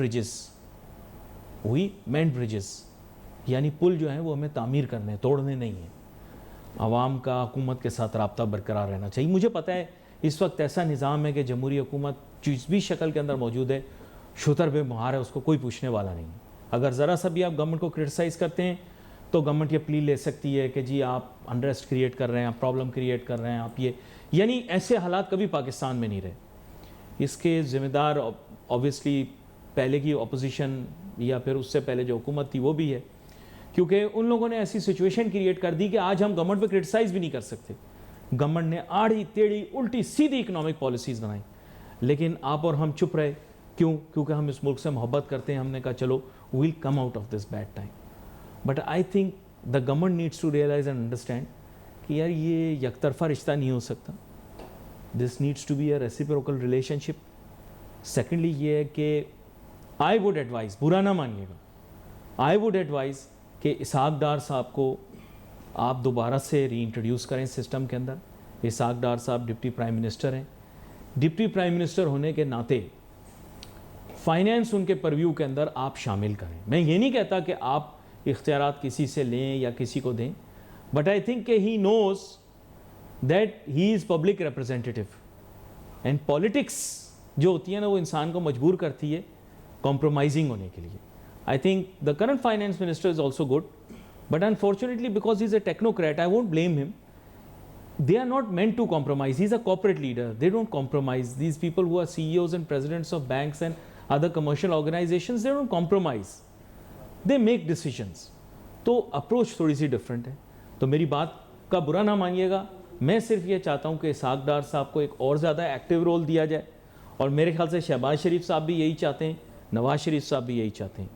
bridges, यानी पुल जो है वो हमें तामीर करने हैं, तोड़ने नहीं है। आवाम का हुकूमत के साथ राब्ता बरकरार रहना चाहिए। मुझे पता है इस वक्त ऐसा निज़ाम है कि जमहूरी हुकूमत जिस भी शक्ल के अंदर मौजूद है, शुतर बे मुहार है, उसको कोई पूछने वाला नहीं। अगर ज़रा सा भी आप गवर्नमेंट को क्रिटिसाइज़ करते हैं तो गवर्नमेंट ये प्ली ले सकती है कि जी आप अनरेस्ट क्रिएट कर रहे हैं, आप प्रॉब्लम क्रिएट कर रहे हैं, आप ये, यानी ऐसे हालात कभी पाकिस्तान में नहीं रहे। इसके ज़िम्मेदार ऑब्वियसली पहले की अपोजिशन या फिर उससे पहले जो हुकूमत थी वो भी है, क्योंकि उन लोगों ने ऐसी सिचुएशन क्रिएट कर दी कि आज हम गवर्नमेंट पर क्रिटिसाइज़ भी नहीं कर सकते। गवर्नमेंट ने आड़ी टेढ़ी उल्टी सीधी इकोनॉमिक पॉलिसीज़ बनाई, लेकिन आप और हम चुप रहे। क्यों? क्योंकि हम इस मुल्क से मोहब्बत करते हैं। हमने कहा चलो we will come out of this bad time. But I think the government needs to realise and understand कि यार ये यकतरफा रिश्ता नहीं हो सकता, this needs to be a reciprocal relationship. Secondly ये है कि आई वुड एडवाइज़, बुरा ना मानिएगा, आई वुड एडवाइज़ कि इसहाक डार साहब को आप दोबारा से रीइंट्रोड्यूस करें सिस्टम के अंदर। इसहाक डार साहब डिप्टी प्राइम मिनिस्टर हैं, डिप्टी प्राइम मिनिस्टर होने के नाते फाइनेंस उनके परव्यू के अंदर आप शामिल करें। मैं ये नहीं कहता कि आप इख्तियारात किसी से लें या किसी को दें, बट आई थिंक कि he knows that he is public representative, and politics जो होती है ना वो इंसान को मजबूर करती है कॉम्प्रोमाइजिंग होने के लिए. आई think the current finance minister is also good, but unfortunately because he is a technocrat, I won't blame him. They are not meant to compromise. He's a corporate leader. They don't compromise. These people who are CEOs and presidents of banks and other commercial organizations, they don't compromise. They make decisions. तो approach थोड़ी सी different है. तो मेरी बात का बुरा ना मानिएगा, मैं सिर्फ ये चाहता हूँ कि इसहाक डार साहब को एक और ज़्यादा एक्टिव रोल दिया जाए, और मेरे ख्याल से शहबाज शरीफ साहब भी यही चाहते हैं, नवाज शरीफ साहब भी यही चाहते हैं.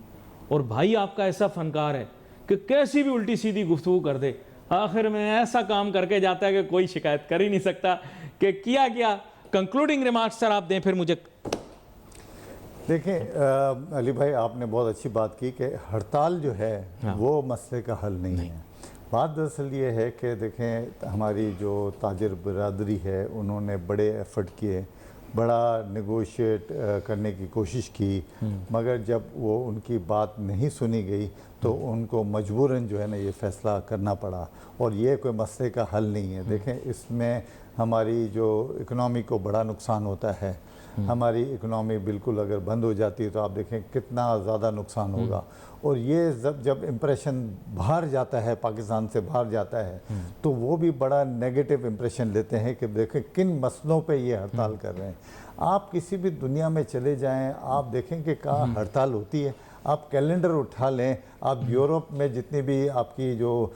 और भाई आपका ऐसा फनकार है कि कैसी भी उल्टी सीधी गुफ्तगू कर दे, आखिर में ऐसा काम करके जाता है कि कोई शिकायत कर ही नहीं सकता कि किया गया. कंक्लूडिंग रिमार्क्स सर आप दें फिर मुझे. देखें अली भाई, आपने बहुत अच्छी बात की कि हड़ताल जो है वो मसले का हल नहीं है. बात दरअसल ये है कि देखें हमारी जो ताजिर बिरादरी है उन्होंने बड़े एफर्ट किए, बड़ा नेगोशिएट करने की कोशिश की, मगर जब वो उनकी बात नहीं सुनी गई तो उनको मजबूरन जो है ना ये फ़ैसला करना पड़ा. और ये कोई मसले का हल नहीं है. देखें इसमें हमारी जो इकनॉमी को बड़ा नुकसान होता है. हमारी इकनॉमी बिल्कुल अगर बंद हो जाती है तो आप देखें कितना ज़्यादा नुकसान होगा. और ये जब इम्प्रेशन बाहर जाता है, पाकिस्तान से बाहर जाता है, तो वो भी बड़ा नेगेटिव इम्प्रेशन लेते हैं कि देखें किन मसलों पे ये हड़ताल कर रहे हैं. आप किसी भी दुनिया में चले जाएं, आप देखें कि कहाँ हड़ताल होती है. आप कैलेंडर उठा लें, आप यूरोप में जितनी भी आपकी जो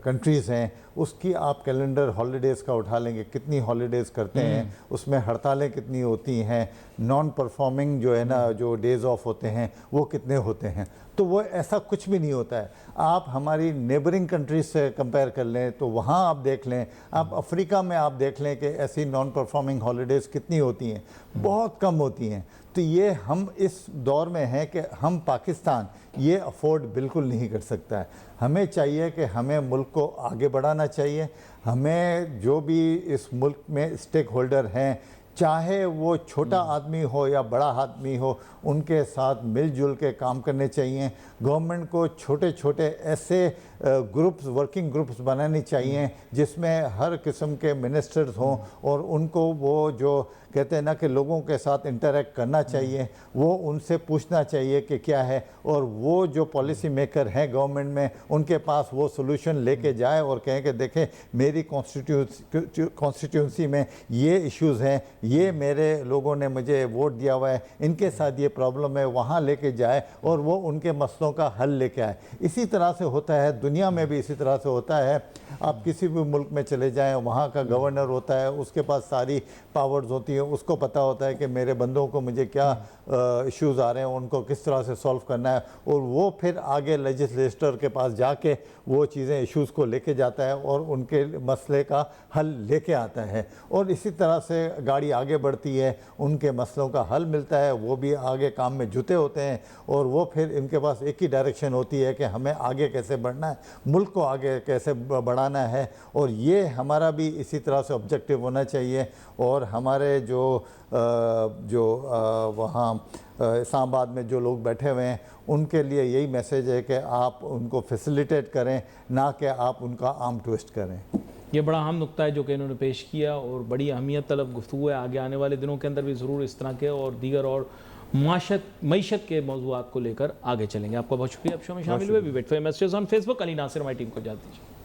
कंट्रीज़ हैं उसकी आप कैलेंडर हॉलीडेज़ का उठा लेंगे, कितनी हॉलीडेज़ करते हैं, उसमें हड़तालें कितनी होती हैं, नॉन परफॉर्मिंग जो है ना जो डेज़ ऑफ होते हैं वो कितने होते हैं. तो वो ऐसा कुछ भी नहीं होता है. आप हमारी नेबरिंग कंट्रीज से कंपेयर कर लें तो वहाँ आप देख लें, आप अफ्रीका में आप देख लें कि ऐसी नॉन परफॉर्मिंग हॉलीडेज़ कितनी होती हैं, बहुत कम होती हैं. तो ये हम इस दौर में हैं कि हम पाकिस्तान ये अफोर्ड बिल्कुल नहीं कर सकता है. हमें चाहिए कि हमें मुल्क को आगे बढ़ाना चाहिए. हमें जो भी इस मुल्क में स्टेक होल्डर हैं, चाहे वो छोटा आदमी हो या बड़ा आदमी हो, उनके साथ मिलजुल के काम करने चाहिए. गवर्नमेंट को छोटे छोटे ऐसे ग्रुप्स, वर्किंग ग्रुप्स बनाने चाहिए जिसमें हर किस्म के मिनिस्टर्स हों और उनको वो जो कहते हैं ना कि लोगों के साथ इंटरेक्ट करना चाहिए, वो उनसे पूछना चाहिए कि क्या है, और वो जो पॉलिसी मेकर हैं गवर्नमेंट में उनके पास वो सोल्यूशन लेके जाए और कहें कि देखें मेरी कॉन्स्टिट्यूंसी में ये इश्यूज़ हैं, ये मेरे लोगों ने मुझे वोट दिया हुआ है, इनके साथ ये प्रॉब्लम है, वहाँ लेके जाए और वो उनके मसलों का हल लेके आए. इसी तरह से होता है दुनिया में भी, इसी तरह से होता है. आप किसी भी मुल्क में चले जाएं, वहाँ का गवर्नर होता है, उसके पास सारी पावर्स होती हैं, उसको पता होता है कि मेरे बंदों को मुझे क्या इश्यूज़ आ रहे हैं, उनको किस तरह से सॉल्व करना है, और वो फिर आगे लेजिस्लेटर के पास जाके वो चीज़ें इश्यूज़ को लेके जाता है और उनके मसले का हल लेके आता है. और इसी तरह से गाड़ी आगे बढ़ती है, उनके मसलों का हल मिलता है, वो भी आगे काम में जुटे होते हैं, और वो फिर इनके पास एक ही डायरेक्शन होती है कि हमें आगे कैसे बढ़ना है, मुल्क को आगे कैसे बढ़ाना है. और ये हमारा भी इसी तरह से ऑब्जेक्टिव होना चाहिए. और हमारे जो वहाँ इस्लामाबाद में जो लोग बैठे हुए हैं उनके लिए यही मैसेज है कि आप उनको फैसिलिटेट करें, ना कि आप उनका आर्म ट्विस्ट करें. ये बड़ा अहम नुक्ता है जो कि इन्होंने पेश किया और बड़ी अहमियत तलब गुफ्तगू है. आगे आने वाले दिनों के अंदर भी ज़रूर इस तरह के और दीगर और मईशत के मौज़ूआत को लेकर आगे चलेंगे. आपका बहुत शुक्रिया आप शो में शामिल हुए. We wait for messages on Facebook. Ali Nasir हमारी टीम को इजाज़त दीजिए.